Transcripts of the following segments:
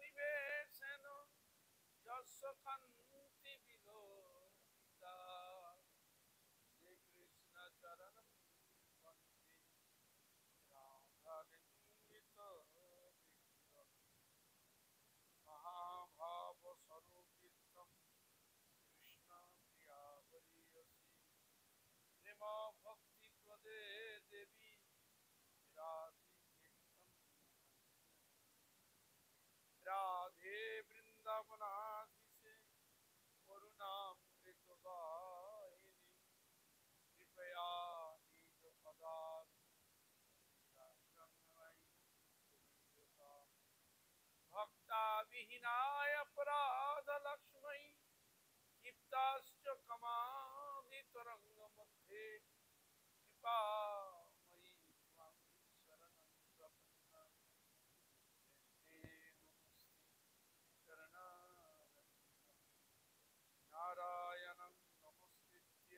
নিবেশেন যস্য কান্তি বিলোকিতা শ্রী কৃষ্ণ চরণম বন্দে রাধারঞ্জিত বিগ্রহ মহাভাব স্বরূপীর্থম কৃষ্ণ প্রিয়া হরিয়সী প্রেম ভক্তি প্রদে দেবী রাধি কীর্তন রাধে বৃন্দাবনাধীশে করুণামৃত বাহিনী কৃপয়া নিজ পদার ভক্তা বিহীনায় অপরাধ লক্ষ্মী ক্ষিপ্তাশ্চ কমাদি তরঙ্গ মধ্যে কৃপাময়ী ত্বাং শরণং প্রপন্নামি নমস্তে চরণারবিন্দম নারায়ণং নমস্কৃত্য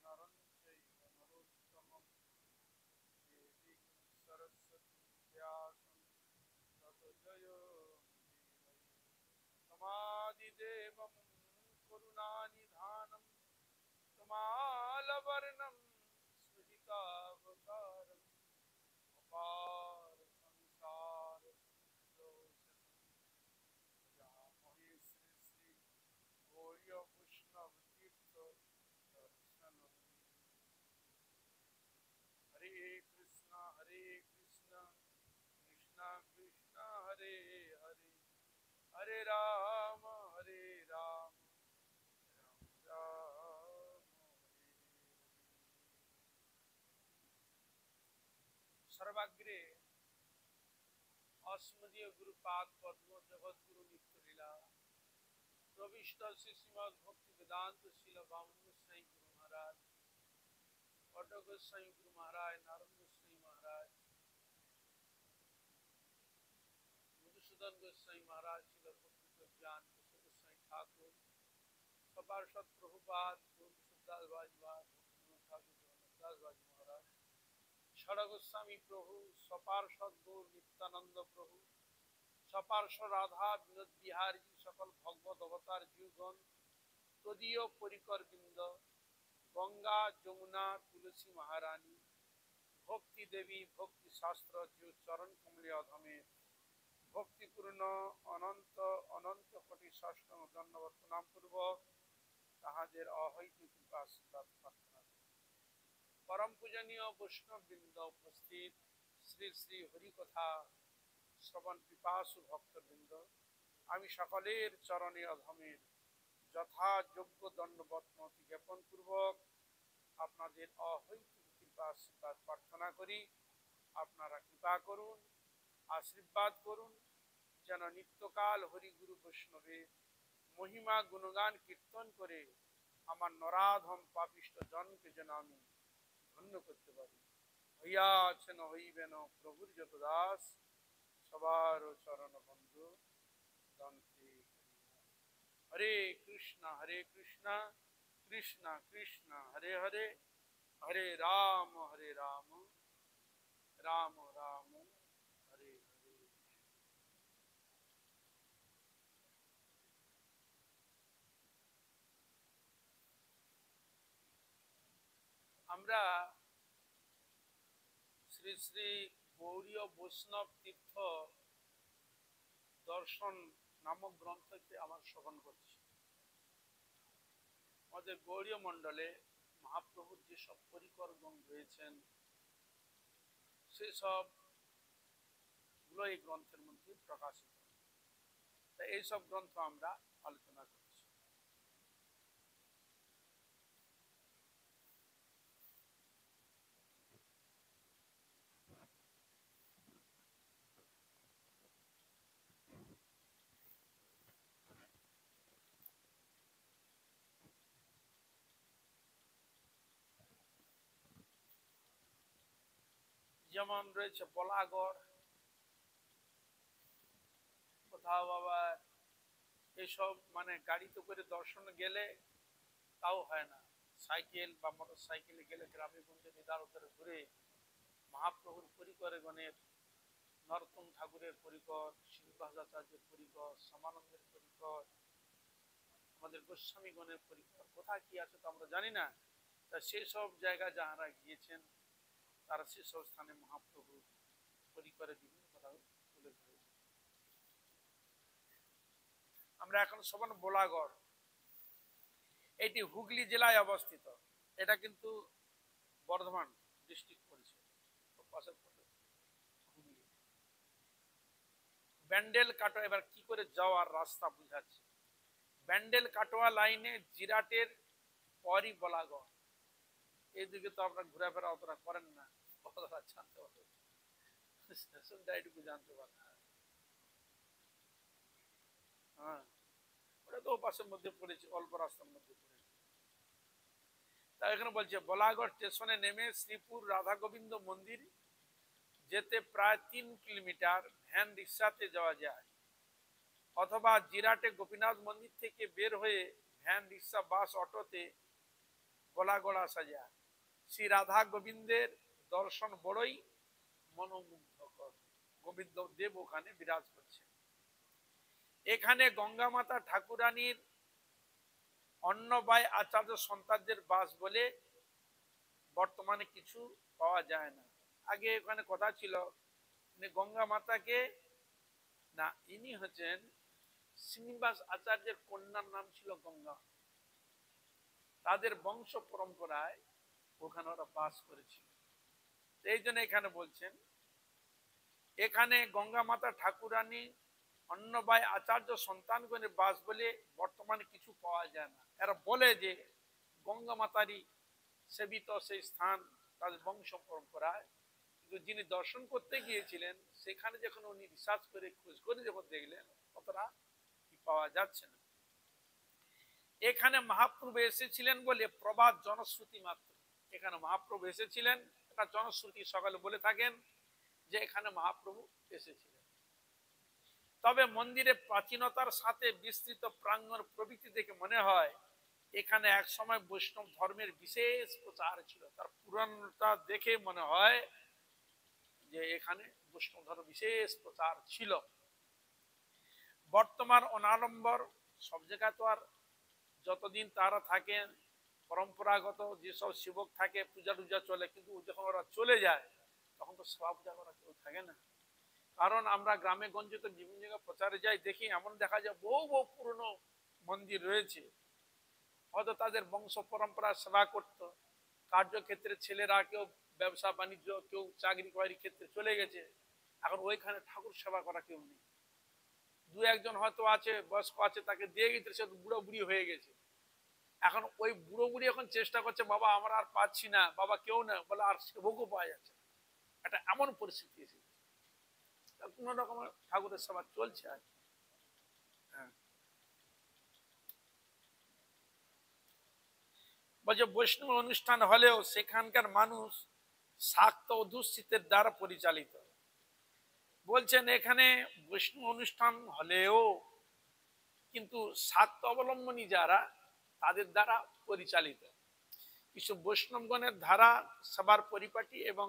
নরং চৈব নরোত্তমং দেবীং সরস্বতীং ব্যাসং ততো জয়মুদীরয়ে তমাদিদেবং করুণানিধানম তমালবর্ণম স্ফটিকাবতারম অপার সংসার ভজামহে শ্রী শ্রী গৌরী বৈষ্ণব তীর্থ দর্শনম। হরে কৃষ্ণ কৃষ্ণ কৃষ্ণ হরে হরে হরে রাম রাম রাম হরে হরে। সর্বাগ্রে अस्मदीय गुरुपाद पद्म जगद्गुरु नित्यलीला प्रविष्ट श्री श्रीमद भक्ति वेदांत शील वामन गोसाई गुरु महाराज पट गोसाई गुरु महाराज नारायण गोसाई महाराज मधुसूदन गोसाई महाराज शील भक्ति ज्ञान किशोर गोसाई ठाकुर सपार्षद प्रभुपाद सुखदास बाजवार भक्ति ठाकुर जगन्नाथ दास बाजी महाराज षड़ गोस्वामी प्रभु सपार्षद गौर नित्यानंद प्रभु सपार्षद राधा विनोद बिहारी जी सकल भगवत अवतार जीवगण तदीय परिकर बिंद गंगा जमुना तुलसी महारानी भक्ति देवी भक्ति शास्त्र जो चरण कमले अधमे भक्तिपूर्ण अनंत अनंत कोटि साष्टांग दंडवत प्रणाम पूर्वक ताहादेर अहैतुक कृपा आशीर्वाद प्रार्थना परम पूजनीय वैष्णव वृंद उपस्थित श्री श्री हरिकथा श्रवण पिपासु भक्तबृंद आमी सकलेर चरणे अधमेर যথাযোগ্য দণ্ডবত নতি জ্ঞাপন পূর্বক আপনাদের অহৈতুক কৃপা আশীর্বাদ প্রার্থনা করি। আপনারা কৃপা করুন, আশীর্বাদ করুন যেন নিত্যকাল হরিগুরু বৈষ্ণবের মহিমা গুণগান কীর্তন করে আমার নরাধম পাপিষ্ট জনকে যেন আমি ধন্য করতে পারি। হইয়া আছেন হইবেন প্রভুর যত দাস সবার চরণ বন্ধু দন্তে হরে কৃষ্ণ কৃষ্ণ কৃষ্ণ হরে হরে হরে রাম রাম রাম হরে হরে। আমরা শ্রী শ্রী গৌড়ীয় বৈষ্ণব তীর্থ দর্শন নামক গ্রন্থকে আমার শ্রবণ করছি। আমাদের গৌড়ীয় মণ্ডলে মহাপ্রভুর যেসব পরিকরগণ রয়েছেন সেসব গুলো এই গ্রন্থের মধ্যে প্রকাশিত। তাই এইসব গ্রন্থ আমরা আলোচনা করছি। যেমন রয়েছে বলাগড়, কোথাও আবার এইসব মানে গাড়িতে করে দর্শন গেলে তাও হয় না, সাইকেল বা মোটর সাইকেলে গেলে গ্রামে গঞ্জে নিদার উত্তরে ঘুরে মহাপ্রভুর পরিকরগণের নরোত্তম ঠাকুরের পরিকর, সিংহ ভরদ্বাজাচার্যের পরিকর, সমানন্দের পরিকর, আমাদের গোস্বামীগণের পরিকর, কোথায় কি আছে তো আমরা জানি না। তা সেই সব জায়গা যাহারা গিয়েছেন তারা সেসব স্থানে মহাপ্রভু পরিকরে বিভিন্ন কথা তুলে ধরেছেন। আমরা এখন সবান বোলাগড়, এটি হুগলি জেলায় অবস্থিত। এটা কিন্তু বর্ধমান ডিস্ট্রিক্ট পড়েছে। ব্যান্ডেল কাটোয়া, এবার কি করে যাওয়ার রাস্তা বুঝাচ্ছে। ব্যান্ডেল কাটোয়া লাইনে জিরাটের পরই বোলাগড়। এইদিকে তো আপনার ঘোরাফেরা অতটা করেন না, অতটা জানতে পারবেন, স্টেশনটা এটুকু জানতে পারেন। হ্যাঁ, ওটা তো পাশের মধ্যে পড়েছে, অল্প রাস্তার মধ্যে পড়েছে। তা এখানে বলছে বোলাগড় স্টেশনে নেমে শ্রীপুর রাধা গোবিন্দ মন্দির যেতে প্রায় 3 কিলোমিটার ভ্যান রিক্সাতে যাওয়া যায়, অথবা জিরাটে গোপীনাথ মন্দির থেকে বের হয়ে ভ্যান রিক্সা বাস অটোতে বোলাগড় আসা যায়। শ্রী রাধা গোবিন্দের দর্শন বড়ই মনোমুগ্ধকর। গোবিন্দ দেব ওখানে বিরাজ করছেন। এখানে গঙ্গা মাতা ঠাকুরানীর অন্নবায় আচার্য সন্তানদের বাস বলে বর্তমানে কিছু পাওয়া যায় না। আগে ওখানে কথা ছিল গঙ্গা মাতাকে না, ইনি হচ্ছেন শ্রীনিবাস আচার্যের কন্যার নাম ছিল গঙ্গা। তাদের বংশ পরম্পরায় ওখানে ওরা বাস করেছিল। এই জন্য এখানে বলছেন এখানে গঙ্গা মাতা ঠাকুরানী অন্নবায় আচার্য সন্তানগণের বাস বলে বর্তমানে কিছু পাওয়া যায় না। এরা বলে যে গঙ্গা মাতারই সেবিত সেই স্থান তাদের বংশ পরম্পরায়, কিন্তু যিনি দর্শন করতে গিয়েছিলেন সেখানে যখন উনি রিসার্চ করে খোঁজ করে যখন দেখলেন অতটা কি পাওয়া যাচ্ছে না। এখানে মহাপ্রভু এসেছিলেন বলে প্রবাদ জনশ্রুতি মাত্র। এখানে মহাপ্রভু এসেছিলেন এটা জনশ্রুতি, সকালে বলে থাকেন যে এখানে মহাপ্রভু এসেছিলেন। তবে মন্দিরের প্রাচীনতার সাথে বিস্তৃত প্রাঙ্গণ প্রভৃতি দেখে মনে হয় এখানে এক সময় বৈষ্ণব ধর্মের বিশেষ প্রচার ছিল। তার পুরাণটা দেখে মনে হয় যে এখানে বৈষ্ণব ধর্ম বিশেষ প্রচার ছিল। বর্তমান অনাড়ম্বর সব জায়গায় তো আর যতদিন তারা থাকেন পরম্পরাগত যেসব সেবক থাকে পূজা টুজা চলে, কিন্তু যখন ওরা চলে যায় তখন তো সেবা পূজা করা কেউ থাকে না। কারণ আমরা গ্রামে গঞ্জে তো বিভিন্ন জায়গায় প্রচারে যাই, দেখি এমন দেখা যায় বহু বহু পুরনো মন্দির রয়েছে, হয়তো তাদের বংশ পরম্পরা সেবা করত, কার্যক্ষেত্রে ছেলেরা কেউ ব্যবসা বাণিজ্য কেউ চাকরি বাকরির ক্ষেত্রে চলে গেছে, এখন ওইখানে ঠাকুর সেবা করা কেউ নেই। দু একজন হয়তো আছে বয়স্ক আছে, তাকে দিয়ে গেছে, সে বুড়ো বুড়ি হয়ে গেছে। এখন ওই বুড়ো বুড়ি এখন চেষ্টা করছে বাবা আমরা আর পাচ্ছি না, বাবা কেউ না বলে আর সেবকও পাওয়া যাচ্ছে না। একটা এমন পরিস্থিতি এসেছে, কোন রকমের ঠাকুরের সেবা চলছে আর কি। হ্যাঁ, বলছে বৈষ্ণব অনুষ্ঠান হলেও সেখানকার মানুষ শাক্ত অধ্যুষিতের দ্বারা পরিচালিত। বলছেন এখানে বৈষ্ণব অনুষ্ঠান হলেও কিন্তু শাক্ত অবলম্বনী যারা তাদের দ্বারা পরিচালিত। কিছু বৈষ্ণবগণের ধারা সবার পরিপাটি এবং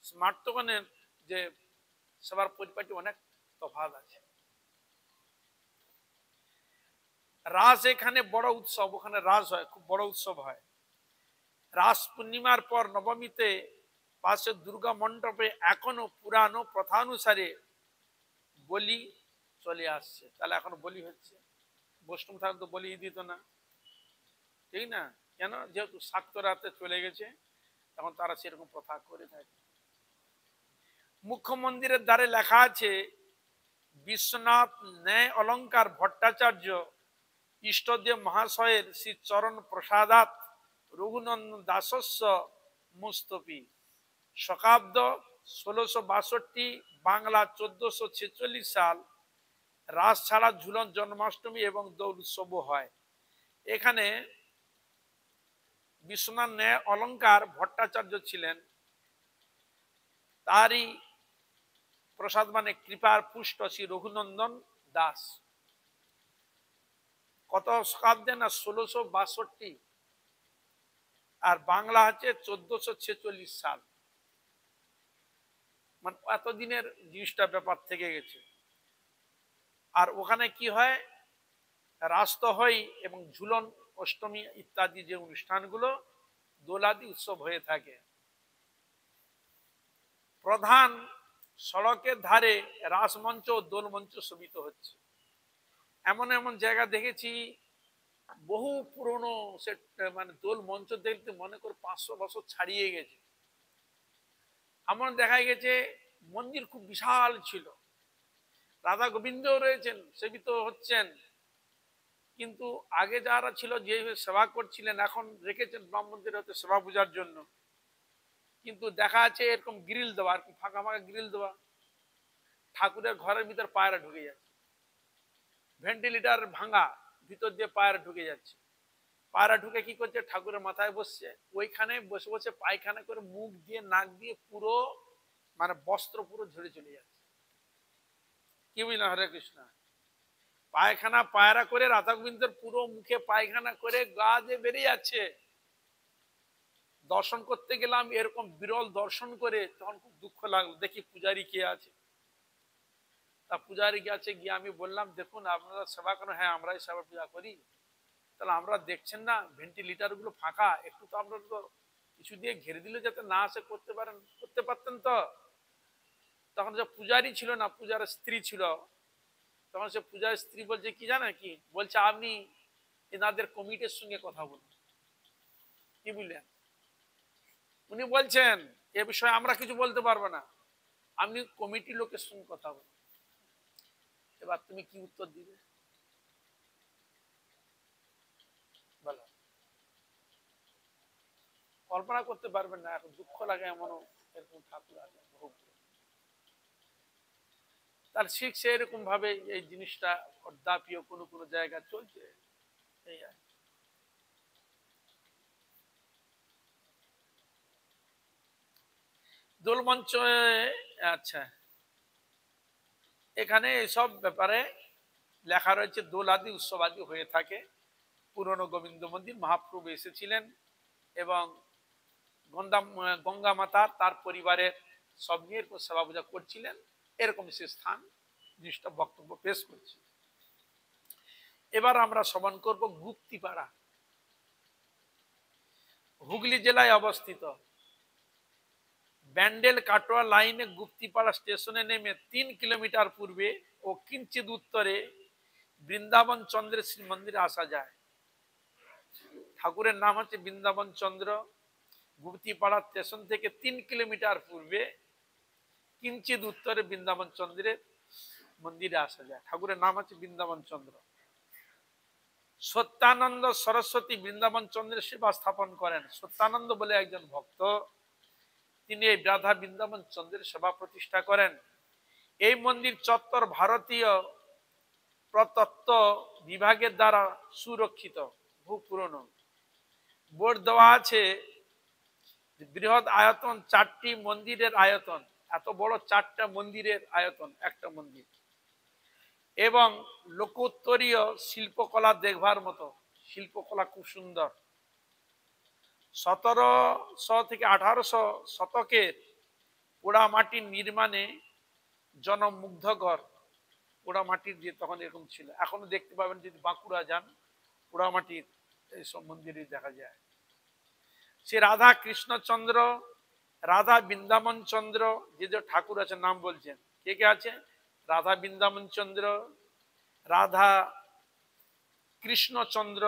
স্মার্তগণের যে সবার পরিপাটি অনেক তফাৎ আছে। রাস এখানে বড় উৎসব, ওখানে রাস হয়, খুব বড় উৎসব হয়। রাস পূর্ণিমার পর নবমীতে পাশে দুর্গা মণ্ডপে এখনো পুরানো প্রথানুসারে বলি চলে আসছে। তাহলে এখন বলি হচ্ছে, বৈষ্ণব থাকলে তো বলি দিত না, ঠিক না? কেন? যেহেতু শাক্ত রাতে চলে গেছে তখন তারা সেরকম প্রথা করে থাকে। মুখ্য মন্দিরের দ্বারে লেখা আছে বিশ্বনাথ ন্যায় অলঙ্কার ভট্টাচার্য ইষ্টদেব মহাশয়ের শ্রী চরণ প্রসাদাত রঘুনন্দন দাসস্য মুস্তফি। শকাব্দ 1662, বাংলা 1446 সাল। রাস ছাড়া ঝুলন জন্মাষ্টমী এবং দোল উৎসব হয়। এখানে বিশ্বনাথ ন্যায় অলঙ্কার ভট্টাচার্য ছিলেন, তারই প্রসাদ মানে কৃপার পুষ্ট শ্রী রঘুনন্দন দাস। কত শতাব্দে না 1662, আর বাংলা হচ্ছে 1446 সাল। মানে এতদিনের জিনিসটা ব্যাপার থেকে গেছে। আর ওখানে কি হয়, রাস তো হয় এবং ঝুলন অষ্টমী ইত্যাদি যে অনুষ্ঠানগুলো দোলাদি উৎসব হয়ে থাকে। প্রধান সড়কের ধারে রাসমঞ্চ ও দোল মঞ্চ শোভিত হচ্ছে। এমন এমন জায়গা দেখেছি বহু পুরনো, সে মানে দোল মঞ্চ দেখতে মনে করে 500 বছর ছাড়িয়ে গেছে। এমন দেখা গেছে মন্দির খুব বিশাল ছিল, রাধা গোবিন্দ রয়েছেন, সেবিত হচ্ছেন, কিন্তু আগে যারা ছিল যে সেবা করছিলেন এখন রেখেছেন ব্রাহ্মণদের হতে সেবা পূজার জন্য, কিন্তু দেখা আছে এরকম গ্রিল দেওয়া, এরকম ফাঁকা ফাঁকা গ্রিল দেওয়া, ঠাকুরের ঘরের ভিতর পায়রা ঢুকে যাচ্ছে, ভেন্টিলেটার ভাঙা, ভিতর দিয়ে পায়রা ঢুকে যাচ্ছে। পায়রা ঢুকে কি করছে, ঠাকুরের মাথায় বসছে, ওইখানে বসে বসে পায়খানা করে মুখ দিয়ে নাক দিয়ে পুরো মানে বস্ত্র পুরো ঝরে চলে যাচ্ছে। কি বুঝলাম? হরে কৃষ্ণ। পায়খানা পায়রা করে রাধা গোবিন্দের পুরো মুখে পায়খানা করে গা দিয়ে বেরিয়ে যাচ্ছে। দর্শন করতে গেলাম, এরকম বিরল দর্শন করে তখন খুব দুঃখ লাগলো। দেখি পূজারি কে আছে, তা পূজারি গেছে, গিয়ে আমি বললাম দেখুন আপনারা সেবা করেন। হ্যাঁ আমরাই সেবা পূজা করি। তাহলে আমরা দেখছেন না ভেন্টিলেটার গুলো ফাঁকা, একটু তো আপনারা তো কিছু দিয়ে ঘিরে দিলে যাতে না আসে করতে পারেন, করতে পারতেন তো। তখন যে পূজারি ছিল না, পূজার স্ত্রী ছিল, তখন সে পূজার স্ত্রী বলছে কি জানে কি বলছে, আপনি এনাদের কমিটির সঙ্গে কথা বলুন। কি বুঝলেন? উনি বলছেন এ বিষয়ে আমরা কিছু বলতে পারবো না, আপনি কমিটি লোকের সঙ্গে কথা বলুন। এবার তুমি কি উত্তর দিবে বলো? কল্পনা করতে পারবেন না, এখন দুঃখ লাগে এমনও এরকম ঠাকুর আছে বহু। তার ঠিক সেরকম ভাবে এই জিনিসটা অদ্যাপিও কোনো কোনো জায়গায় চলছে। এই আর দোলমঞ্চ। আচ্ছা, এখানে এসব ব্যাপারে লেখা রয়েছে দোলাদি উৎসবাদি হয়ে থাকে। পুরনো গোবিন্দ মন্দির মহাপ্রভু এসেছিলেন এবং গঙ্গা মাতা তার পরিবারের সব নিয়ে সেবা পূজা করছিলেন, এরকম সে স্থান জিনিসটা বক্তব্য পেশ করছে। এবার আমরা শ্রবণ করব গুপ্তিপাড়া, হুগলি জেলায় অবস্থিত। ব্যান্ডেল কাটোয়া লাইনে গুপ্তিপাড়া স্টেশনে নেমে 3 কিলোমিটার পূর্বে ও কিঞ্চিত উত্তরে বৃন্দাবন চন্দ্রের শ্রী মন্দিরে আসা যায়। ঠাকুরের নাম হচ্ছে বৃন্দাবন চন্দ্র। গুপ্তিপাড়া স্টেশন থেকে 3 কিলোমিটার পূর্বে কিঞ্চিত উত্তরে বৃন্দাবন চন্দ্রের মন্দিরে আসা যায়। ঠাকুরের নাম হচ্ছে বৃন্দাবন চন্দ্র। সত্যানন্দ সরস্বতী বৃন্দাবন চন্দ্রের সেবা স্থাপন করেন। সত্যানন্দ বলে একজন ভক্ত, তিনি এই রাধা বৃন্দাবন চন্দ্রের সেবা প্রতিষ্ঠা করেন। এই মন্দির চত্বর ভারতীয় প্রত্নতত্ত্ব বিভাগের দ্বারা সুরক্ষিত, বহু পুরনো। বোর্ড দেওয়া আছে বৃহৎ আয়তন 4টি মন্দিরের আয়তন, এত বড় 4টা মন্দিরের আয়তন একটা মন্দির, এবং লোকোত্তরীয় শিল্পকলা দেখবার মতো। শিল্পকলা খুব সুন্দর। 1700 থেকে 1800 শতকের পোড়ামাটির নির্মাণে জনমুগ্ধকর। পোড়ামাটির যে তখন এরকম ছিল, এখনো দেখতে পাবেন যদি বাঁকুড়া যান, পোড়ামাটির এইসব মন্দিরই দেখা যায়। সে রাধা কৃষ্ণচন্দ্র, রাধা বৃন্দাবন চন্দ্র, যে যে ঠাকুর আছে নাম বলছেন, কে কে আছে? রাধা বৃন্দাবন চন্দ্র, রাধা কৃষ্ণচন্দ্র,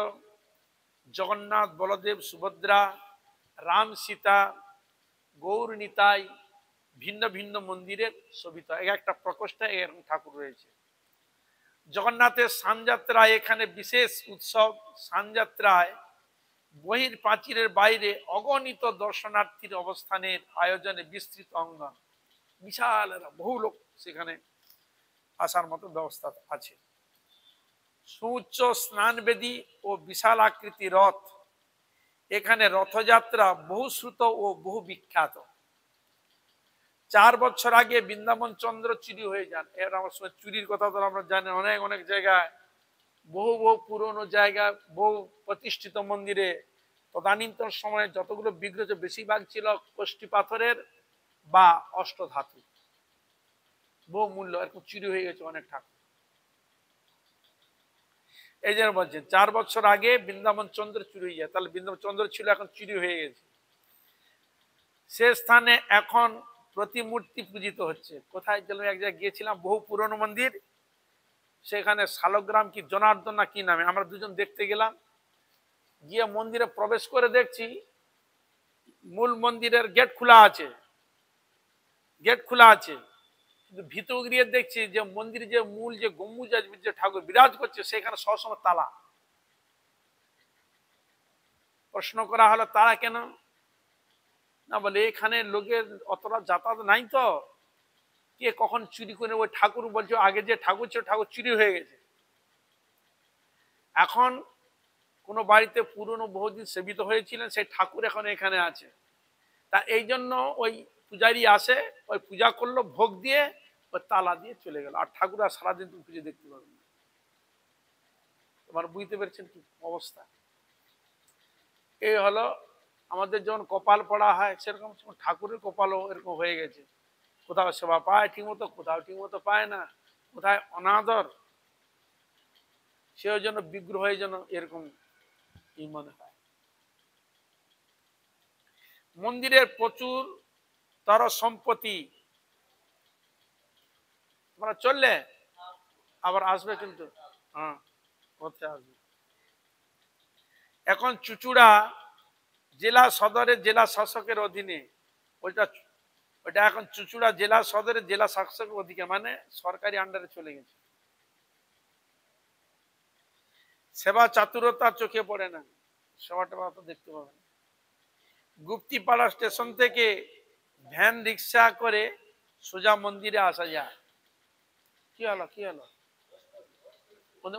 জগন্নাথ বলদেব সুভদ্রা, রাম সীতা, গৌর নিতাই, ভিন্ন ভিন্ন মন্দিরের শোভিত এক একটা প্রকোষ্ঠে এরকম ঠাকুর রয়েছে। জগন্নাথের স্নানযাত্রা এখানে বিশেষ উৎসব। স্নানযাত্রায় বহির প্রাচীরের বাইরে অগণিত দর্শনার্থীর অবস্থানের আয়োজনে বিস্তৃত অঙ্গন, বিশাল বহু লোক সেখানে আসার মতো ব্যবস্থা আছে। সুউচ্চ স্নানবেদী ও বিশাল আকৃতি রথ। এখানে রথযাত্রা বহু শ্রুত ও বহু বিখ্যাত। 4 বছর আগে বৃন্দাবন চন্দ্র চুরি হয়ে যান। এর আমার সময় চুরির কথা তো আমরা জানি, অনেক অনেক জায়গায়, বহু বহু পুরনো জায়গায়, বহু প্রতিষ্ঠিত মন্দিরে তদানীন্তন সময়ে যতগুলো বিগ্রহ বেশিরভাগ ছিল কষ্টি পাথরের বা অষ্টধাতু। বহু মূল্য, এরকম চুরি হয়ে গেছে অনেক ঠাকুর। এই জন্য বলছেন 4 বছর আগে বৃন্দাবন চন্দ্র চুরি হয়ে যায়, তাহলে বৃন্দাবন চন্দ্র ছিল, এখন চুরি হয়ে গেছে। সে স্থানে এখন প্রতিমূর্তি পূজিত হচ্ছে। কোথায় গেল, এক জায়গায় গিয়েছিলাম, বহু পুরনো মন্দির, সেখানে শালগ্রাম কি জনার্দন না কি নামে, আমরা দুজন দেখতে গেলাম, গিয়ে মন্দিরে প্রবেশ করে দেখছি মূল মন্দিরের গেট খোলা আছে, গেট খোলা আছে, কিন্তু ভিতর গিয়ে দেখছি যে মন্দির যে মূল যে গম্বুজ যে ঠাকুর বিরাজ করছে সেখানে সবসময় তালা। প্রশ্ন করা হলো তারা কেন, না বলে এখানে লোকের অতটা যাতায়াত নাই, তো কে কখন চুরি করে, ওই ঠাকুর বলছে আগে যে ঠাকুর ছিল ঠাকুর চুরি হয়ে গেছে। এখন কোন বাড়িতে পুরনো বহুদিন সেবিত হয়েছিলেন সেই ঠাকুর এখন এখানে আছে, তা এই জন্য ওই পূজারি আসে, ওই পূজা করলো, ভোগ দিয়ে ওই তালা দিয়ে চলে গেল, আর ঠাকুর আর সারাদিন তুমি পুজো দেখতে পাবে না। তোমার বুঝতে পেরেছেন কি অবস্থা। এই হলো আমাদের যখন কপাল পড়া হয়, সেরকম ঠাকুরের কপালও এরকম হয়ে গেছে, কোথাও সেবা পায় ঠিক মতো, কোথাও ঠিক মতো পায় না, কোথায় অনাদর, সেই জন্য বিগ্রহের জন্য এরকম কি মনে হয়। মন্দিরের প্রচুর তর সম্পত্তি, তোমরা চললে আবার আসবে কিন্তু, হ্যাঁ করতে আসবে। এখন চুচুড়া জেলা সদরের জেলা শাসকের অধীনে, ওইটা ওইটা এখন চুচুড়া জেলা সদরের জেলা শাসকের অধীনে, মানে সরকারি আন্ডারে চলে গেছে। সেবা চাতুরতা চোখে পড়ে না, সেবাটা তো দেখতে পাবেন। গুপ্তিপাড়া স্টেশন থেকে ভ্যান রিক্সা করে সোজা মন্দিরে আসা যায়। কি হলো, কি হলো,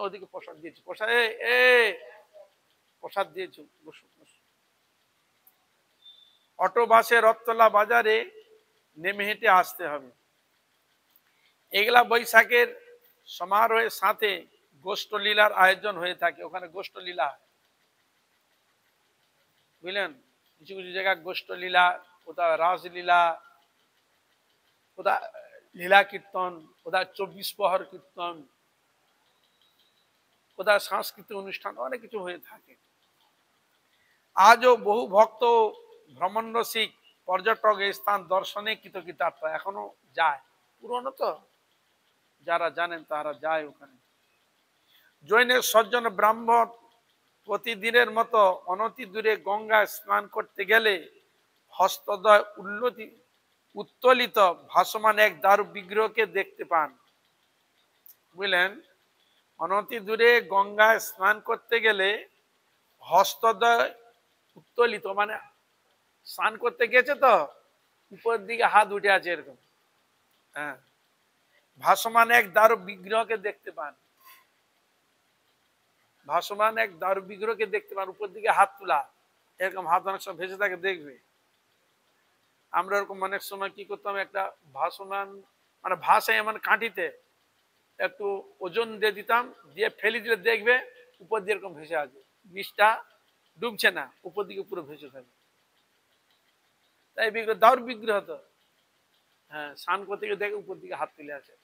ওদিকে প্রসাদ দিয়েছে, প্রসাদ এ প্রসাদ দিয়েছে, বসুন বসুন। অটো বাসে রথতলা বাজারে নেমে হেঁটে আসতে হবে। এগুলা বৈশাখের সমারোহের সাথে গোষ্ঠলীলার আয়োজন হয়ে থাকে, ওখানে গোষ্ঠলীলা, বুঝলেন, কিছু কিছু জায়গায় গোষ্ঠলীলা, কোথাও রাসলীলা, কোথাও লীলা কীর্তন, কোথাও 24 প্রহর কীর্তন, কোথাও সাংস্কৃতিক অনুষ্ঠান, অনেক কিছু হয়ে থাকে। আজও বহু ভক্ত ভ্রমণ রসিক পর্যটক এই স্থান দর্শনে কৃতকৃতার্থ, এখনো যায়, পুরনো তো, যারা জানেন তারা যায় ওখানে। জৈনের সজ্জন ব্রাহ্মণ প্রতিদিনের মতো অনতি দূরে গঙ্গায় স্নান করতে গেলে হস্তদ্বয় উত্তোলিত ভাসমান এক দারু বিগ্রহকে দেখতে পান, বুঝলেন। অনতি দূরে গঙ্গায় স্নান করতে গেলে হস্তদ্বয় উত্তোলিত, মানে স্নান করতে গেছে তো উপর দিকে হাত উঠে আছে এরকম, হ্যাঁ, ভাসমান এক দারু বিগ্রহকে দেখতে পান, ভাসমান এক দারু বিগ্রহকে দেখতে পান, উপর দিকে হাত তোলা, এরকম হাত অনেক সময় ভেসে থাকে, দেখবে। আমরা এরকম অনেক সময় কি করতাম, একটা ভাসমান মানে ভাসায় মানে কাঠিতে একটু ওজন দিয়ে দিতাম, দিয়ে ফেলে দিলে দেখবে উপর দিয়ে এরকম ভেসে আছে, বিষটা ডুবছে না, উপর দিকে পুরো ভেসে থাকে। তাই বিগ্রহ দারু বিগ্রহ তো, হ্যাঁ, স্নান করতে গিয়ে দেখে উপর দিকে হাত তুলে আছে,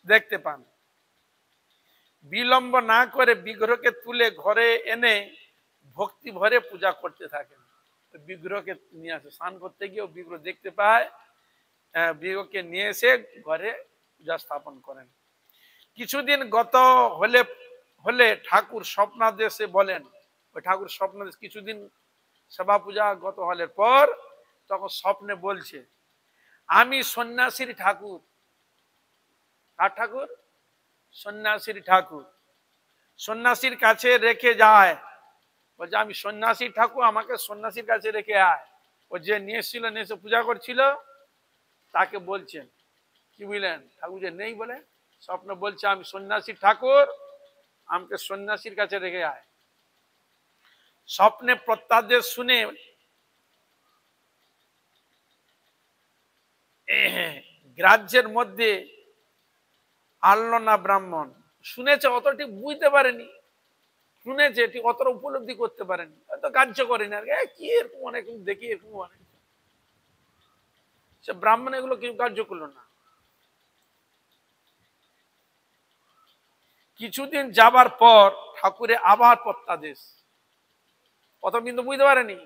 দেখতে পান। বিলম্ব না করে বিগ্রহকে তুলে ঘরে এনে ভক্তি ভরে পূজা করতে থাকেন। বিগ্রহকে নিয়ে আসে, স্নান করতে গিয়ে বিগ্রহ দেখতে পায়, বিগ্রহকে নিয়ে এসে ঘরে পূজা স্থাপন করেন। কিছুদিন গত হলে হলে ঠাকুর স্বপ্নাদেশে বলেন, ওই ঠাকুর স্বপ্নাদেশ, কিছুদিন সেবা পূজা গত হলে পর তখন স্বপ্নে বলছে, আমি সন্ন্যাসীর ঠাকুর। কার ঠাকুর? সন্ন্যাসীর ঠাকুর। সন্ন্যাসীর কাছে রেখে যায়, বলছে আমি সন্ন্যাসীর ঠাকুর, আমাকে সন্ন্যাসীর কাছে রেখে আয়। ও যে নিয়ে এসেছিল, নিয়ে এসে পূজা করছিল, তাকে বলছেন, কি বুঝলেন, ঠাকুর যে নেই বলে স্বপ্ন বলছে আমি সন্ন্যাসীর ঠাকুর, আমাকে সন্ন্যাসীর কাছে রেখে আয়। স্বপ্নে প্রত্যাদেশ শুনে গ্রাহ্যের মধ্যে আনলো না ব্রাহ্মণ। শুনেছে, অত ঠিক বুঝতে পারেনি, শুনেছে ঠিক অতটা উপলব্ধি করতে পারেনি, হয়তো কার্য করেনি, আর কি এরকম অনেক দেখি, এরকম অনেক, সে ব্রাহ্মণ এগুলো কেউ কার্য করলো না। কিছুদিন যাবার পর ঠাকুরে আবার প্রত্যাদেশ, প্রথম দিন তো বুঝতে পারেনি,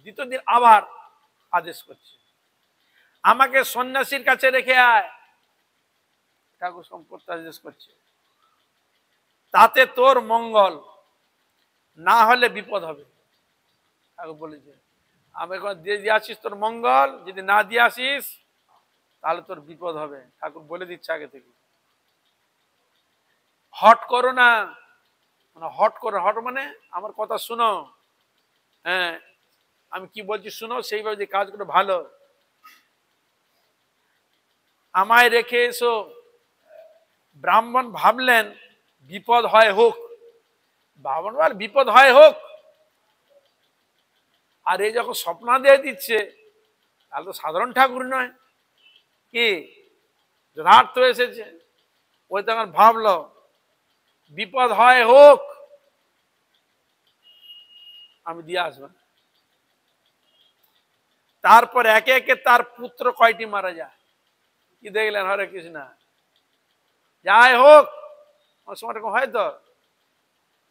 দ্বিতীয় দিন আবার আদেশ করছে, আমাকে সন্ন্যাসীর কাছে রেখে আয়। ঠাকুর প্রত্যাদেশ করছে, তাতে তোর মঙ্গল, না হলে বিপদ হবে। ঠাকুর বলেছে আমি এখন দিয়ে আসিস তোর মঙ্গল, যদি না দিয়ে আসিস তাহলে তোর বিপদ হবে। ঠাকুর বলে দিচ্ছে আগে থেকে। হট করো না, মানে হট করো, হট মানে আমার কথা শুনো, হ্যাঁ আমি কি বলছি শুনো, সেইভাবে যে কাজ করে ভালো, আমায় রেখে এসো। ব্রাহ্মণ ভাবলেন বিপদ হয় হোক, ব্রাহ্মণ বল বিপদ হয় হোক, আর এই যখন স্বপ্ন দিয়ে দিচ্ছে তাহলে তো সাধারণ ঠাকুর নয়, কি যথার্থ এসেছে। ওই তখন ভাবলো বিপদ হয় হোক, আমি দিয়ে আসবো। তারপর একে একে তার পুত্র কয়টি মারা যায়, কি দেখলেন? হরে কৃষ্ণ, যাই হোক অনেক সময় এরকম হয় তো,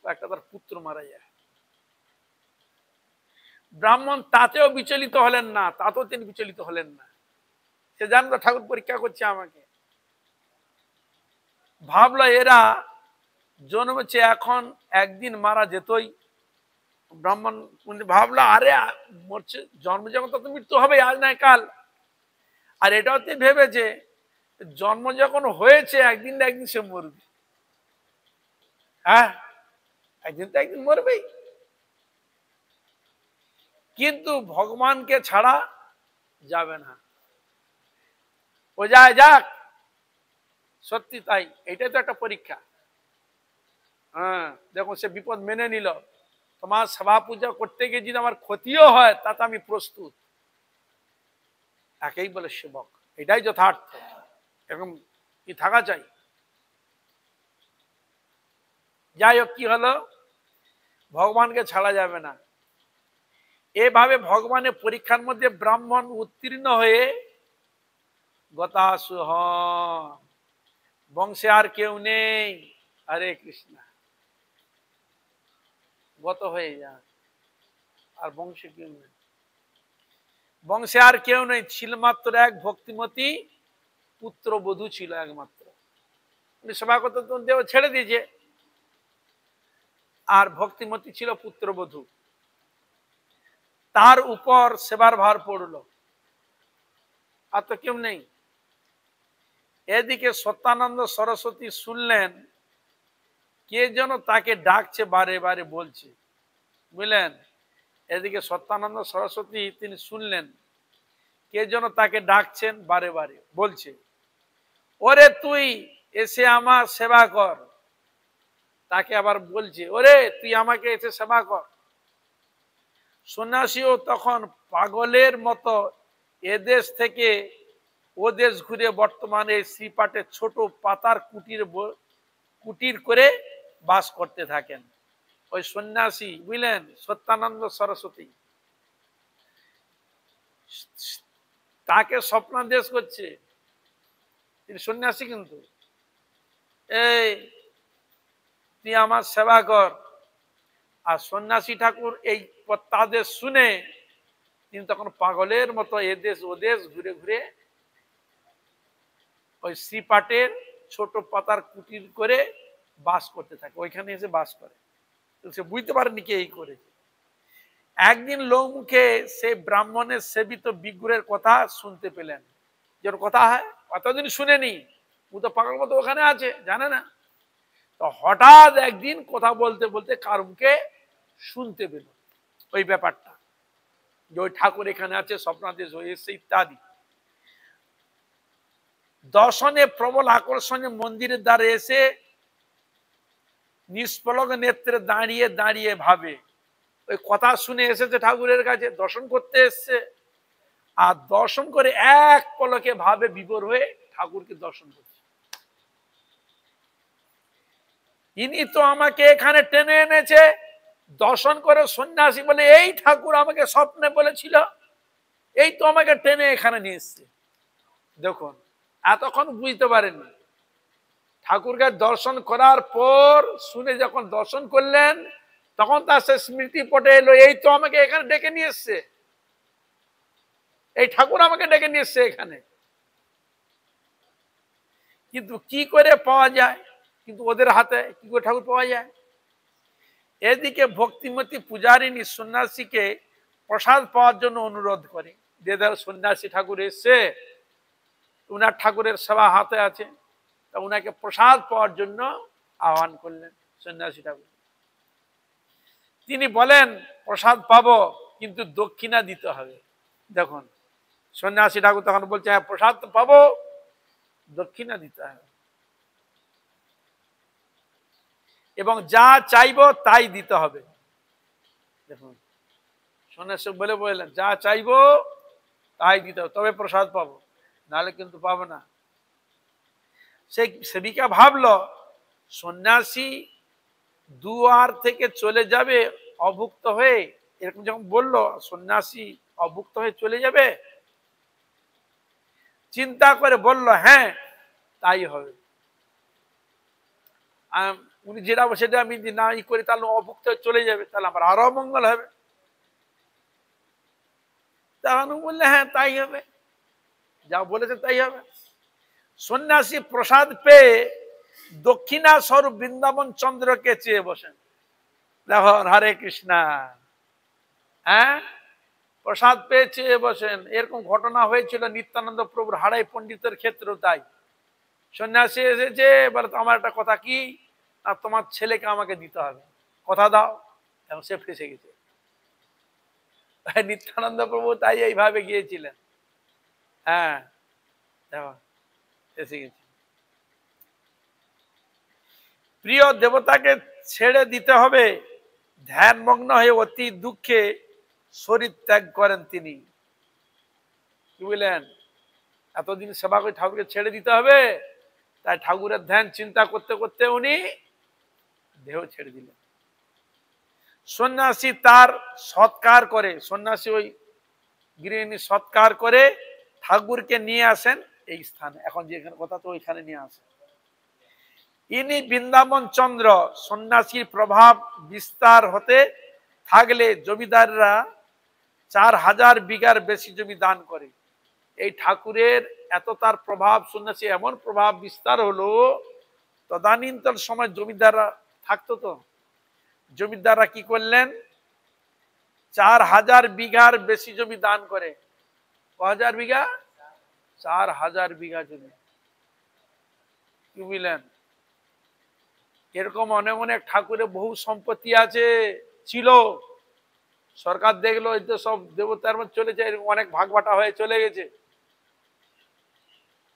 একটা তার পুত্র মারা যায়। ব্রাহ্মণ তাতেও বিচলিত হলেন না, তাতেও তিনি বিচলিত হলেন না। সে জানতো ঠাকুর পরীক্ষা করছে আমাকে। ভাবলো এরা জন্মেছে, এখন একদিন মারা যেতই। ব্রাহ্মণ ভাবলো আরে মরছে, জন্ম যখন তত মৃত্যু হবে, আজ নাই কাল। আর এটাও তিনি ভেবেছে জন্ম যখন হয়েছে একদিন না একদিন সে মরবে, হ্যাঁ একদিন তো একদিন মরবেই। কিন্তু ভগবানকে ছাড়া যাবে না, ও যায় যাক, সত্যি তাই, এটাই তো একটা পরীক্ষা। হ্যাঁ দেখো সে বিপদ মেনে নিল, তোমার সেবা পূজা করতে গিয়ে যদি আমার ক্ষতিও হয় তাতে আমি প্রস্তুত, তাকেই বলে সেবক। এটাই যথার্থ, এরকম কি থাকা চাই। যাই হোক কি হলো, ভগবানকে ছাড়া যাবে না। এভাবে ভগবানের পরীক্ষার মধ্যে ব্রাহ্মণ উত্তীর্ণ হয়ে গতাসু হন, বংশে আর কেউ নেই, হরে কৃষ্ণ, গত হয়ে যান, আর বংশে কেউ নেই, বংশে আর কেউ নেই, ছিল মাত্র এক ভক্তিমতী পুত্রবধূ ছিল একমাত্র। উনি সেবা করতে দেব ছেড়ে দিয়েছে, আর ভক্তিমতী ছিল পুত্রবধূ, তার উপর সেবার ভার পড়ল, আর তো কেউ নেই। এদিকে সত্যানন্দ সরস্বতী শুনলেন কে যেন তাকে ডাকছে, বারে বারে বলছে, বুঝলেন। এদিকে সত্যানন্দ সরস্বতী তিনি শুনলেন কে যেন তাকে ডাকছেন, বারে বারে বলছে, ওরে তুই এসে আমার সেবা কর। তাকে আবার বলছে, ওরে তুই আমাকে এসে সেবা কর। সন্ন্যাসীও তখন পাগলের মতো এদেশ থেকে ও দেশ ঘুরে বর্তমানে শ্রীপাঠের ছোট পাতার কুটির করে বাস করতে থাকেন। ওই সন্ন্যাসী বুঝলেন সত্যানন্দ সরস্বতী, তাকে স্বপ্নাদেশ করছে, তিনি সন্ন্যাসী কিন্তু, এই তুই আমার সেবা কর। আর সন্ন্যাসী ঠাকুর এই প্রত্যাদেশ শুনে তিনি তখন পাগলের মতো এদেশ ওদেশ ঘুরে ঘুরে ওই শ্রীপাঠের ছোট পাতার কুটির করে বাস করতে থাকে, ওইখানে এসে বাস করে। সে বুঝতে পারেনি কে এই করেছে। একদিন লোকমুখে সে ব্রাহ্মণের সেবিত বিগ্রহের কথা শুনতে পেলেন, যেন কথা হয় কতদিন শুনেনি, ও তো পাগল মতো ওখানে আছে, জানে না। তো হঠাৎ একদিন কথা বলতে বলতে কার মুখে শুনতে পেল ওই ব্যাপারটা, যে ওই ঠাকুর এখানে আছে, স্বপ্নাদেশ হয়ে এসছে ইত্যাদি। দর্শনে প্রবল আকর্ষণে মন্দিরের দ্বারে এসে নিষ্পলক নেত্রে দাঁড়িয়ে দাঁড়িয়ে ভাবে, ওই কথা শুনে এসেছে ঠাকুরের কাছে, দর্শন করতে এসছে, আর দর্শন করে এক পলকে ভাবে বিভোর হয়ে ঠাকুরকে দর্শন করছে। ইনি তো আমাকে এখানে টেনে এনেছে, দর্শন করে সন্ন্যাসী বলে এই ঠাকুর আমাকে স্বপ্নে বলেছিল, এই তো আমাকে টেনে এখানে নিয়ে এসছে। দেখুন এতক্ষণ বুঝতে পারেননি, ঠাকুরকে দর্শন করার পর শুনে যখন দর্শন করলেন তখন তার সে স্মৃতি পটে এলো, এই তো আমাকে এখানে ডেকে নিয়ে এসছে, এই ঠাকুর আমাকে ডেকে নিয়ে এসছে এখানে। কিন্তু কি করে পাওয়া যায়, কিন্তু ওদের হাতে কি করে ঠাকুর পাওয়া যায়। এদিকে ভক্তিমতী পূজারিনী সন্ন্যাসীকে প্রসাদ পাওয়ার জন্য অনুরোধ করে, যে ধর সন্ন্যাসী ঠাকুর এসছে, উনার ঠাকুরের সেবা হাতে আছে, তা উনাকে প্রসাদ পাওয়ার জন্য আহ্বান করলেন সন্ন্যাসী ঠাকুর। তিনি বলেন প্রসাদ পাবো কিন্তু দক্ষিণা দিতে হবে। দেখুন সন্ন্যাসী ঠাকুর তখন বলছে হ্যাঁ প্রসাদ তো পাবো, দক্ষিণা দিতে হবে, এবং যা চাইবো তাই দিতে হবে। দেখুন সন্ন্যাসী বললেন যা চাইবো তাই দিতে হবে, তবে প্রসাদ পাবো, নাহলে কিন্তু পাবো না। সে সেবিকা ভাবলো সন্ন্যাসী দুয়ার থেকে চলে যাবে অভুক্ত হয়ে, এরকম যখন বললো সন্ন্যাসী অভুক্ত হয়ে চলে যাবে, চিন্তা করে বলল হ্যাঁ তাই হবে। উনি যেটা সেটা আমি না ই করি তাহলে অভুক্ত হয়ে চলে যাবে, তাহলে আমার আরো মঙ্গল হবে। তখন বললে হ্যাঁ তাই হবে, যা বলেছে তাই হবে। সন্ন্যাসী প্রসাদ পেয়ে দক্ষিণা স্বরূপ বৃন্দাবন চন্দ্রকে চেয়ে বসেন। দেখো হরে কৃষ্ণা, হ্যাঁ প্রসাদ পেয়ে চেয়ে বসেন। এরকম ঘটনা হয়েছিল নিত্যানন্দ প্রভুর হারাই পণ্ডিতের ক্ষেত্রেও তাই। সন্ন্যাসী এসেছে, এবার আমার একটা কথা কি, আর তোমার ছেলেকে আমাকে দিতে হবে, কথা দাও, এবং সে ফেসে গেছে। নিত্যানন্দ প্রভু তাই এইভাবে গিয়েছিলেন, হ্যাঁ দেখো এসে গেছে। প্রিয় দেবতাকে ছেড়ে দিতে হবে, ধ্যানমগ্ন হয়ে অতি দুঃখে শরীর ত্যাগ করেন তিনি। কি বললেন, এতদিন সেবা করে ঠাকুরকে ছেড়ে দিতে হবে, তাই ঠাকুরের ধ্যান চিন্তা করতে করতে উনি দেহ ছেড়ে দিলেন। সন্ন্যাসী তার সৎকার করে, সন্ন্যাসী ওই গৃহিণী সৎকার করে ঠাকুরকে নিয়ে আসেন এই স্থানে, এখন যেখানে কথা তো ওইখানে নিয়ে আসেন। ইনি বৃন্দাবন চন্দ্র। সন্ন্যাসীর প্রভাব বিস্তার হতে থাকলে জমিদাররা 4000 বিঘার বেশি জমি দান করে। এই ঠাকুরের এত তার প্রভাব, সন্ন্যাসী এমন প্রভাব বিস্তার হলো, তদানীন্তন সময় জমিদাররা থাকতো, তো জমিদাররা কি করলেন 4000 বিঘার বেশি জমি দান করে। 1000 বিঘা, 4000 বিঘা জমি। কি বুঝলেন, এরকম অনেক অনেক ঠাকুরের বহু সম্পত্তি আছে ছিল, সরকার দেখলো এই তো সব দেবতার মধ্যে চলে যায়, অনেক ভাগ বাটা হয়ে চলে গেছে,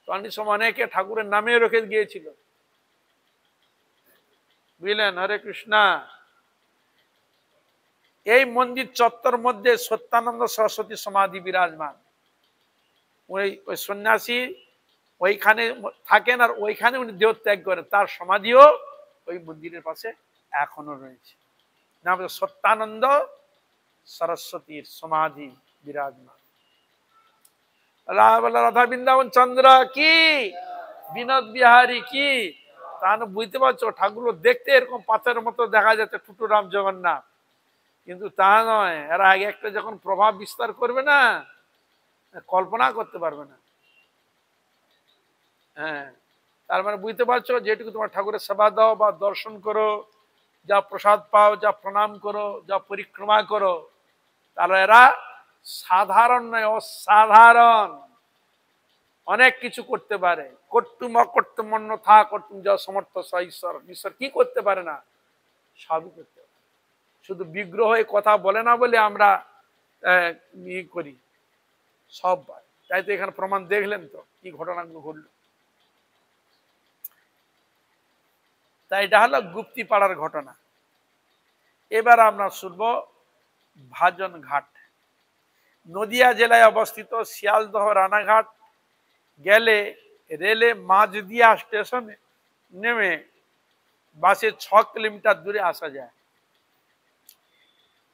তখন সময় অনেকে ঠাকুরের নামে রেখে গিয়েছিল। বুঝলেন, হরে কৃষ্ণা। এই মন্দির চত্বর মধ্যে সত্যানন্দ সরস্বতী সমাধি বিরাজমান। ওই সন্ন্যাসী ওইখানে থাকেন, আর ওইখানে উনি দেহ ত্যাগ করেন, তার সমাধিও ওই মন্দিরের পাশে এখনো রয়েছে। নাম সত্যানন্দ সরস্বতীর সমাধি বিরাজমান। রাধা বৃন্দাবন চন্দ্র কি, বিনোদ বিহারী কি। তাহলে বুঝতে পারছো ঠাকুর দেখতে এরকম পাথরের মতো দেখা যাচ্ছে, টুটুরাম জগন্নাথ, কিন্তু তা নয়। এরা আগে একটা যখন প্রভাব বিস্তার করবে না, কল্পনা করতে পারবে না। হ্যাঁ, তার মানে বুঝতে পারছো, যেটুকু তোমার ঠাকুরের সেবা দাও বা দর্শন করো, যা প্রসাদ পাও, যা প্রণাম করো, যা পরিক্রমা করো, তাহলে এরা সাধারণ নয়, অসাধারণ অনেক কিছু করতে পারে। কর্তুম অকর্তুম অন্যথা কর্তুম যা সমর্থ ঈশ্বর। ঈশ্বর কি করতে পারে না, সবই করতে পারে। শুধু বিগ্রহ কথা বলে না বলে আমরা ই করি, সব পারে। তাই তো এখানে প্রমাণ দেখলেন তো কি ঘটনাগুলো ঘটলো। তাই এটা হলো গুপ্তি পাড়ার ঘটনা। এবার আমরা শুনব ভাজন ঘাট। নদিয়া জেলায় অবস্থিত। শিয়ালদহ রানাঘাট গেলে রেলে মাঝদিয়া স্টেশনে নেমে বাসে 6 কিলোমিটার দূরে আসা যায়,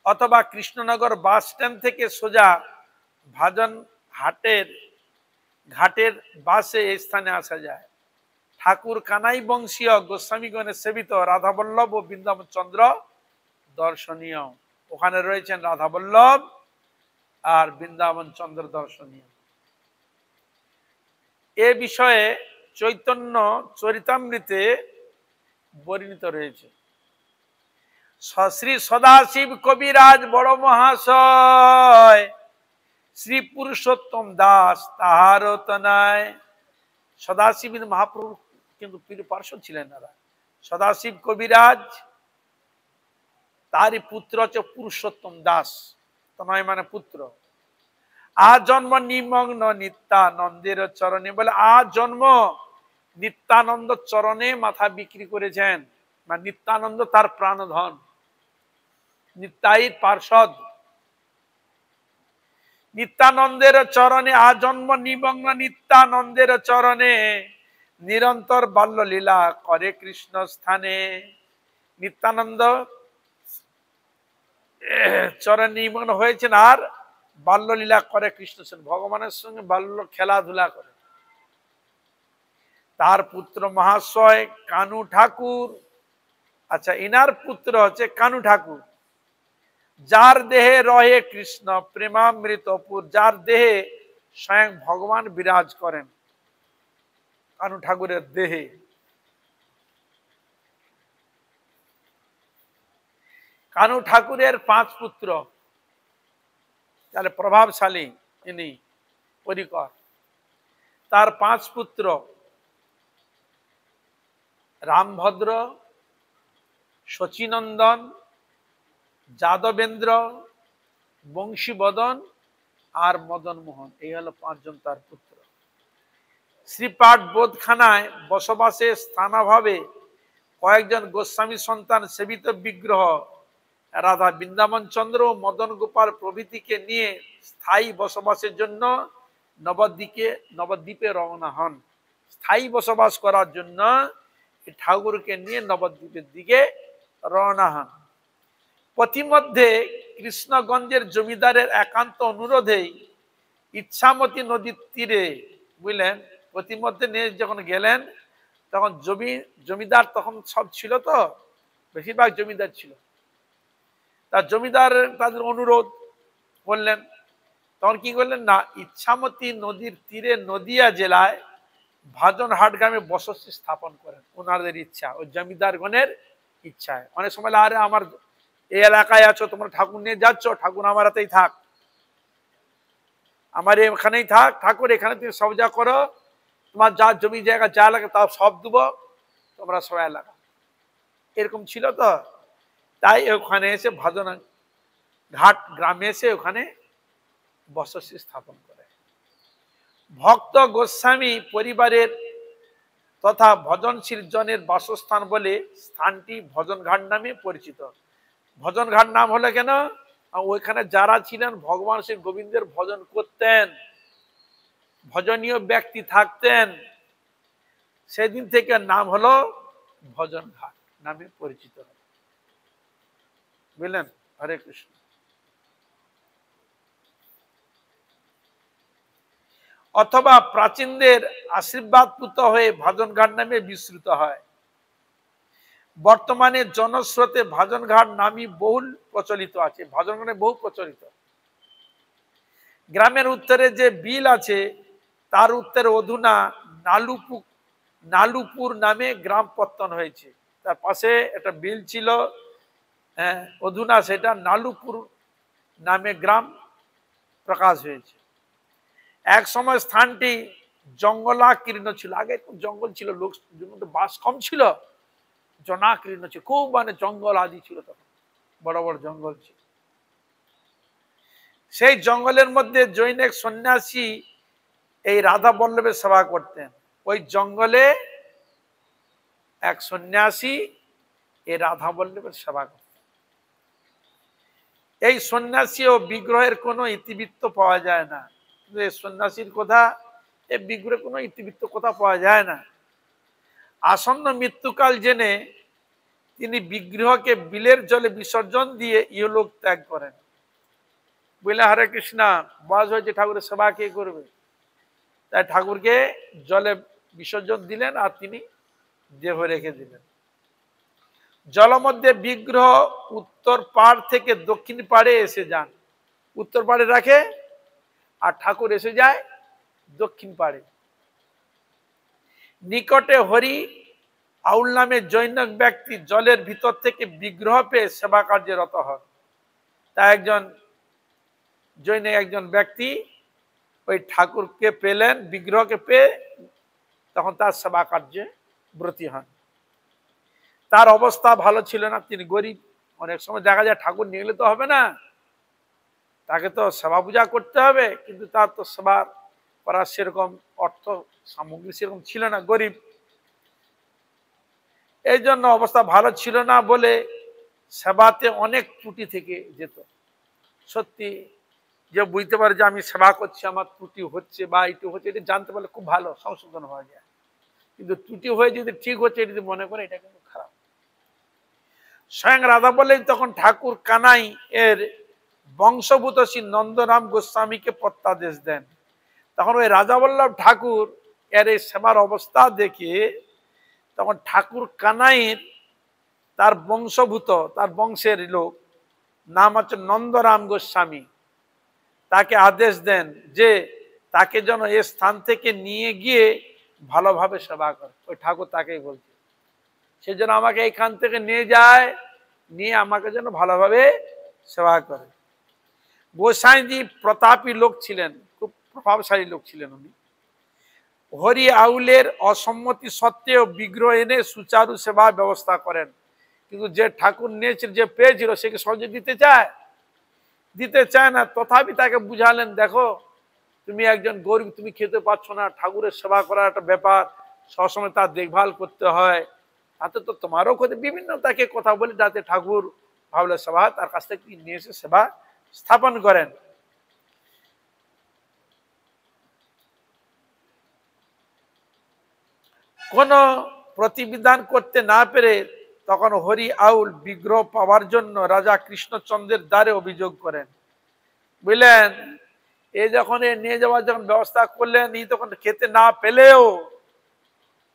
অথবা কৃষ্ণনগর বাস স্ট্যান্ড থেকে সোজা ভাজন ঘাটের বাসে এই স্থানে আসা যায়। ঠাকুর কানাই বংশীয় গোস্বামীগণের সেবিত রাধাবল্লভ ও বৃন্দাবন চন্দ্র দর্শনীয়। ওখানে রয়েছেন রাধাবল্লভ আর বৃন্দাবন চন্দ্র দর্শনীয়। এ বিষয়ে চৈতন্য চরিতামৃতে বর্ণিত রয়েছে। শ্রী সদাশিব কবিরাজ বড় মহাশয় শ্রী পুরুষোত্তম দাস তাহার তনয়। সদাশিব মহাপ্রভু কিন্তু পীর পার্শ্বদ ছিলেন না। সদাশিব কবিরাজ তারই পুত্র হচ্ছে পুরুষোত্তম দাস, তনয় মানে পুত্র। আজন্ম নিমগ্ন নিত্যানন্দের চরণে, বলে আজন্ম নিত্যানন্দ চরণে মাথা বিক্রি করেছেন। মানে নিত্যানন্দ তার প্রাণধন, নিত্যাই পার্ষদ। নিত্যানন্দের চরণে আজন্ম নিমগ্ন নিত্যানন্দের চরণে নিরন্তর বাল্য লীলা করে কৃষ্ণ স্থানে। নিত্যানন্দ চরণে নিমগ্ন হয়েছেন আর বাল্যলীলা করে কৃষ্ণ, ভগবানের সঙ্গে বাল্য খেলাধুলা করে। তার পুত্র মহাশয় কানু ঠাকুর, আচ্ছা ইনার পুত্র হচ্ছে কানু ঠাকুর, যার দেহে রহে কৃষ্ণ প্রেমামৃতপুর, যার দেহে স্বয়ং ভগবান বিরাজ করেন। কানু ঠাকুরের দেহে। কানু ঠাকুরের 5 পুত্র, তাহলে প্রভাবশালী ইনি পরিকর। তার 5 পুত্র রামভদ্র, শচীনন্দন, যাদবেন্দ্র, বংশীবদন আর মদন মোহন, এই হলো 5 জন তার পুত্র। শ্রীপাঠ বোধখানায় বসবাসের স্থানাভাবে কয়েকজন গোস্বামী সন্তান সেবিত বিগ্রহ রাধা বৃন্দাবন চন্দ্র ও মদন গোপাল প্রভৃতিকে নিয়ে স্থায়ী বসবাসের জন্য নবদ্বীপে রওনা হন। স্থায়ী বসবাস করার জন্য ঠাকুরকে নিয়ে নবদ্বীপের দিকে রওনা হন। পথিমধ্যে কৃষ্ণগঞ্জের জমিদারের একান্ত অনুরোধেই ইচ্ছামতি নদীর তীরে, বুঝলেন, পথিমধ্যে নিয়ে যখন গেলেন তখন জমিদার তখন সব ছিল, তো বেশিরভাগ জমিদার ছিল। তার জমিদার তাদের অনুরোধ করলেন, তখন কি করলেন না, ইচ্ছামতি নদীর তীরে নদিয়া জেলায় ভাজনহাট গ্রামে বসতি স্থাপন করেন। ওনাদের ইচ্ছা, ওই জমিদারগণের ইচ্ছায়। অনেক সময় আরে আমার এই এলাকায় আছো, তোমরা ঠাকুর নিয়ে যাচ্ছ, ঠাকুর আমার হাতেই থাক, আমার এখানেই থাক, ঠাকুর এখানে তুমি সব যা করো, তোমার যা জমি জায়গা যা লাগে তা সব দেবো, তোমরা সবাই এলাকা। এরকম ছিল তো, তাই ওখানে এসে ভাজনঘাট গ্রামে এসে ওখানে বসতি স্থাপন করে। ভক্ত গোস্বামী পরিবারের তথা ভজনশীল জনের বাসস্থান বলে স্থানটি ভজনঘাট নামে পরিচিত। ভজনঘাট নাম হলো কেন, ওইখানে যারা ছিলেন ভগবান শ্রী গোবিন্দের ভজন করতেন, ভজনীয় ব্যক্তি থাকতেন, সেদিন থেকে নাম হলো ভজনঘাট নামে পরিচিত। বুঝলেন? হরে কৃষ্ণ। অথবা প্রাচীনদের আশীর্বাদ পুত হয়ে ভজনঘাট নামে বিস্তৃত হয়। বর্তমানে জনস্রোতে ভজনঘাট নামই বহুল প্রচলিত আছে। ভজনঘাটে বহু প্রচলিত। গ্রামের উত্তরে যে বিল আছে তার উত্তরে অধুনা নালুপুর নামে গ্রাম পত্তন হয়েছে। তার পাশে একটা বিল ছিল, অধুনা সেটা নালুপুর নামে গ্রাম প্রকাশ হয়েছে। এক সময় স্থানটি জঙ্গলাকীর্ণ ছিল, আগে জঙ্গল ছিল, লোক বাস কম ছিল, জনাকীর্ণ ছিল, খুব মানে জঙ্গল আদি ছিল, তখন বড় বড় জঙ্গল ছিল। সেই জঙ্গলের মধ্যে জৈনিক সন্ন্যাসী এই রাধা বল্লভের সেবা করতেন। ওই জঙ্গলে এক সন্ন্যাসী এই রাধা বল্লভের সেবা করতেন। এই সন্ন্যাসী ও বিগ্রহের কোনো ইতিবৃত্ত পাওয়া যায় না। এই সন্ন্যাসীর কথা, এই বিগ্রহের কোনো ইতিবৃত্ত কথা পাওয়া যায় না। আসন্ন মৃত্যুকাল জেনে তিনি বিগ্রহকে বিলের জলে বিসর্জন দিয়ে ইহলোক ত্যাগ করেন। বুঝলে? হরে কৃষ্ণা। বয়স হয়েছে, ঠাকুরের সেবা কে করবে? তাই ঠাকুরকে জলে বিসর্জন দিলেন আর তিনি দেহ রেখে দিলেন। জলমধ্যে বিগ্রহ উত্তর পাড় থেকে দক্ষিণ পাড়ে এসে যান, উত্তর পাড়ে রাখে আর ঠাকুর এসে যায় দক্ষিণ পাড়ে। নিকটে হরি আউল নামে জৈনক ব্যক্তি জলের ভিতর থেকে বিগ্রহ পেয়ে সেবা কার্যে রত হন। তা একজন জৈনিক একজন ব্যক্তি ওই ঠাকুরকে পেলেন, বিগ্রহকে পেয়ে তখন তার সেবা কার্যে ব্রতী হন। তার অবস্থা ভালো ছিল না, তিনি গরিব। অনেক সময় দেখা যায় ঠাকুর নিয়ে গেলে তো হবে না, তাকে তো সেবা পূজা করতে হবে, কিন্তু তার তো সেবা করার সেরকম অর্থ সামগ্রী সেরকম ছিল না, গরিব। এই জন্য অবস্থা ভালো ছিল না বলে সেবাতে অনেক ত্রুটি থেকে যেত। সত্যি যে বুঝতে পারে যে আমি সেবা করছি, আমার ত্রুটি হচ্ছে বা এটু হচ্ছে, এটা জানতে পারলে খুব ভালো, সংশোধন হওয়া যায়। কিন্তু ত্রুটি হয়ে যদি ঠিক হচ্ছে এটা যদি মনে করে, এটা কিন্তু খারাপ। স্বয়ং রাধা বললেন তখন ঠাকুর কানাই এর বংশভূত শ্রী নন্দরাম গোস্বামীকে প্রত্যাদেশ দেন। তখন ওই রাজাবল্লভ ঠাকুর এর এই সেবার অবস্থা দেখে তখন ঠাকুর কানাইয়ের তার বংশভূত, তার বংশের লোক, নাম হচ্ছে নন্দরাম গোস্বামী, তাকে আদেশ দেন যে তাকে যেন এই স্থান থেকে নিয়ে গিয়ে ভালোভাবে সেবা করে। ওই ঠাকুর তাকেই বলছে, সে যেন আমাকে এইখান থেকে নিয়ে যায়, নিয়ে আমাকে যেন ভালোভাবে সেবা করে। গোসাইজি প্রতাপী লোক ছিলেন, খুব প্রভাবশালী লোক ছিলেন উনি। হরি আউলের অসম্মতি সত্ত্বেও বিগ্রহ এনে সুচারু সেবা ব্যবস্থা করেন। কিন্তু যে ঠাকুর নিয়েছিল, যে পেয়েছিল, সে কি সহজে দিতে চায়? দিতে চায় না। তথাপি তাকে বুঝালেন, দেখো তুমি একজন গরিব, তুমি খেতে পাচ্ছ না, ঠাকুরের সেবা করার একটা ব্যাপার, সবসময় তার দেখভাল করতে হয়, তাতে তো তোমারও ক্ষতি। বিভিন্ন তাকে কথা বলি, যাতে ঠাকুর ভাবলে সেবা, তার কাছ থেকে নিয়ে এসে সেবা স্থাপন করেন। কোন প্রতিবিধান করতে না পেরে তখন হরি আউল বিগ্রহ পাওয়ার জন্য রাজা কৃষ্ণচন্দ্রের দ্বারে অভিযোগ করেন। বুঝলেন, এ যখন নিয়ে যাওয়ার যখন ব্যবস্থা করলেন, এই তখন খেতে না পেলেও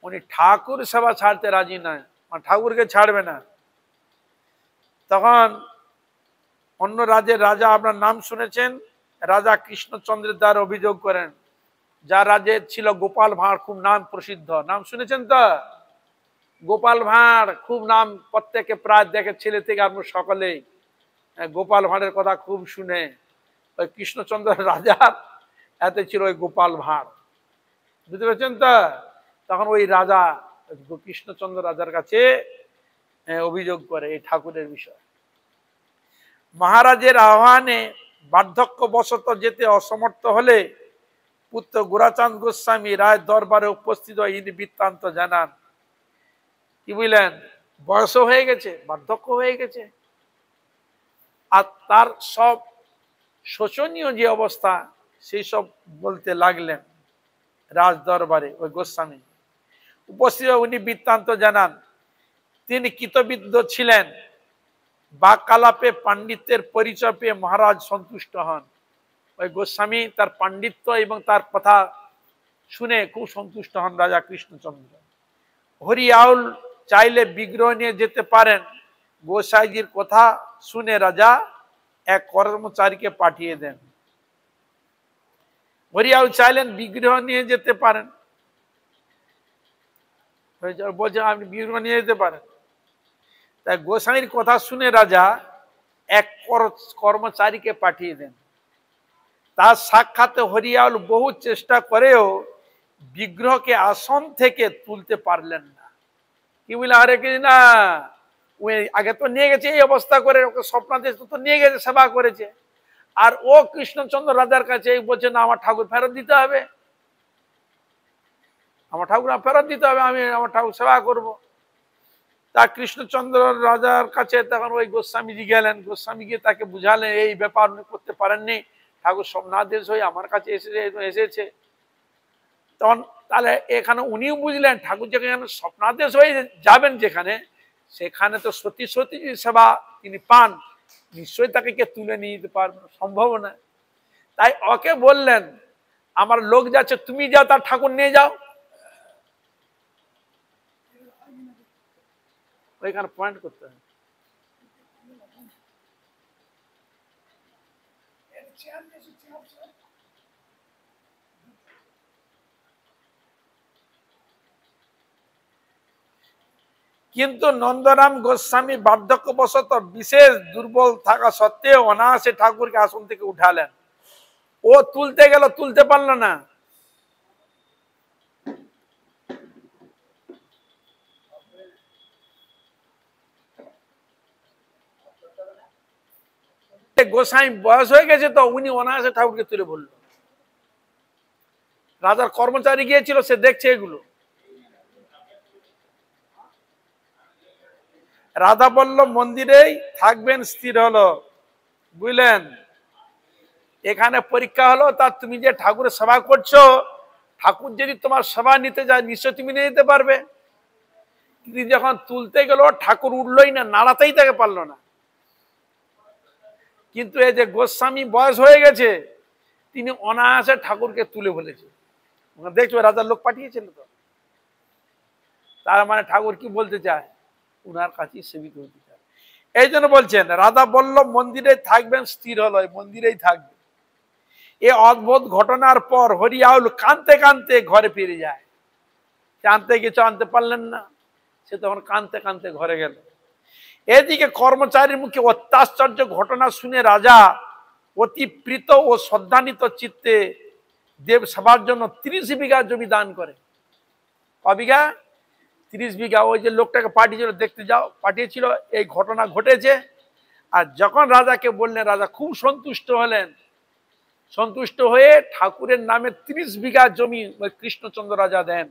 উনি ঠাকুর সেবা ছাড়তে রাজি নয়, ঠাকুরকে ছাড়বে না। তখন অন্য রাজ্যের রাজা, আপনার নাম শুনেছেন, রাজা কৃষ্ণচন্দ্রের দ্বারা অভিযোগ করেন। যার রাজ্যে ছিল গোপাল ভাঁড়, খুব নাম প্রসিদ্ধ, নাম শুনেছেন তো? গোপাল ভাঁড় খুব নাম, প্রত্যেকে প্রায় দেখে, ছেলে থেকে আপনার সকলেই গোপাল ভাঁড়ের কথা খুব শুনে। ওই কৃষ্ণচন্দ্র রাজার এতে ছিল ওই গোপাল ভাঁড়, বুঝতে পারছেন তো? তখন ওই রাজা কৃষ্ণচন্দ্র রাজার কাছে অভিযোগ করে এই ঠাকুরের বিষয়। মহারাজের আহ্বানে বার্ধক্যবশত যেতে অসমর্থ হলে পুত্র গোরাচাঁদ গোস্বামী রায় দরবারে উপস্থিত হয়ে ইনি বৃত্তান্ত জানান। কি বুঝলেন, বয়সও হয়ে গেছে, বার্ধক্য হয়ে গেছে, আর তার সব শোচনীয় যে অবস্থা, সেই সব বলতে লাগলেন রাজ দরবারে। ওই গোস্বামী উপস্থিত উনি বৃত্তান্ত জানান। তিনি কৃতবিদ্ধ ছিলেন, বাক্যালাপে পাণ্ডিত্যের পরিচয় পেয়ে মহারাজ সন্তুষ্ট হন। ওই গোস্বামী তার পাণ্ডিত্য এবং তার কথা শুনে খুব সন্তুষ্ট হন রাজা কৃষ্ণচন্দ্র। হরি আউল চাইলে বিগ্রহ নিয়ে যেতে পারেন। গোসাইজির কথা শুনে রাজা এক কর্মচারীকে পাঠিয়ে দেন। হরি আউল চাইলেন বিগ্রহ নিয়ে যেতে পারেন, বলছে আপনি বিগ্রহ নিয়ে যেতে পারেন। তাই গোসাইয়ের কথা শুনে রাজা এক কর্মচারীকে পাঠিয়ে দেন। তার সাক্ষাতে হরি আউল বহু চেষ্টা করেও বিগ্রহকে আসন থেকে তুলতে পারলেন না। কি বলে, আরে কি না, আগে তো নিয়ে গেছে এই অবস্থা করে, ওকে স্বপ্নাদেশ তো নিয়ে গেছে, সেবা করেছে, আর ও কৃষ্ণচন্দ্র রাজার কাছে বলছে না, আমার ঠাকুর ফেরত দিতে হবে, আমার ঠাকুর ফেরত দিতে হবে, আমি আমার ঠাকুর সেবা করব। তা কৃষ্ণচন্দ্র রাজার কাছে তখন ওই গোস্বামীজি গেলেন। গোস্বামী গিয়ে তাকে বুঝালেন এই ব্যাপার উনি করতে পারেননি, ঠাকুর স্বপ্নাদেশ হয়ে আমার কাছে এসেছে। তখন তাহলে এখানে উনিও বুঝলেন, ঠাকুর যেখানে স্বপ্নাদেশ হয়ে যাবেন যেখানে, সেখানে তো সত্যি সত্যি সেবা তিনি পান, নিশ্চয়ই তাকে কে তুলে নিয়ে যেতে পারবে, সম্ভব না। তাই ওকে বললেন, আমার লোক যাচ্ছে, তুমি যাও, তার ঠাকুর নিয়ে যাও। ওইখানে পয়েন্ট করতে হবে। কিন্তু নন্দরাম গোস্বামী বার্ধক্যবশত বিশেষ দুর্বল থাকা সত্ত্বেও অনায়াসে ঠাকুরকে আসন থেকে উঠালেন। ও তুলতে গেল, তুলতে পারল না। গোসাই বয়স হয়ে গেছে, তো উনি অনায়াসে ঠাকুরকে তুলে বলল। রাজার কর্মচারী গিয়েছিল, সে দেখছে এগুলো। রাধা বল্লভ মন্দিরেই থাকবেন স্থির হলো। বুঝলেন, এখানে পরীক্ষা হলো তার, তুমি যে ঠাকুরের সেবা করছো, ঠাকুর যদি তোমার সেবা নিতে যায় নিশ্চয় তুমি নিয়ে যেতে পারবে। কিন্তু যখন তুলতে গেল, ঠাকুর উঠলই না, নাড়াতেই তাকে পারলো না। কিন্তু এই যে গোস্বামী বয়স হয়ে গেছে, তিনি অনায়াসে ঠাকুরকে তুলে বলেছে। দেখছো রাজার লোক পাঠিয়েছিল তো, তার মানে ঠাকুর কি বলতে চায়, উনার কাছেই সেবিত হতে চায়। এই জন্য বলছেন রাধা বল্লভ মন্দিরে থাকবেন স্থির হলো, মন্দিরেই থাকবে। এ অদ্ভুত ঘটনার পর হরিআউল কাঁদতে কাঁদতে ঘরে ফিরে যায়। আনতে কিছু আনতে পারলেন না, সে তখন কাঁদতে কাঁদতে ঘরে গেল। এদিকে কর্মচারীর মুখে অত্যাশ্চর্য ঘটনা শুনে রাজা অতি প্রীত ও শ্রদ্ধান্বিত চিত্তে দেব সবার জন্য 30 বিঘা জমি দান করে। ক বিঘা? 30 বিঘা। ওই যে লোকটাকে পাঠিয়েছিল দেখতে যাও, পাঠিয়েছিল, এই ঘটনা ঘটেছে। আর যখন রাজাকে বললেন, রাজা খুব সন্তুষ্ট হলেন। সন্তুষ্ট হয়ে ঠাকুরের নামে 30 বিঘা জমি কৃষ্ণচন্দ্র রাজা দেন।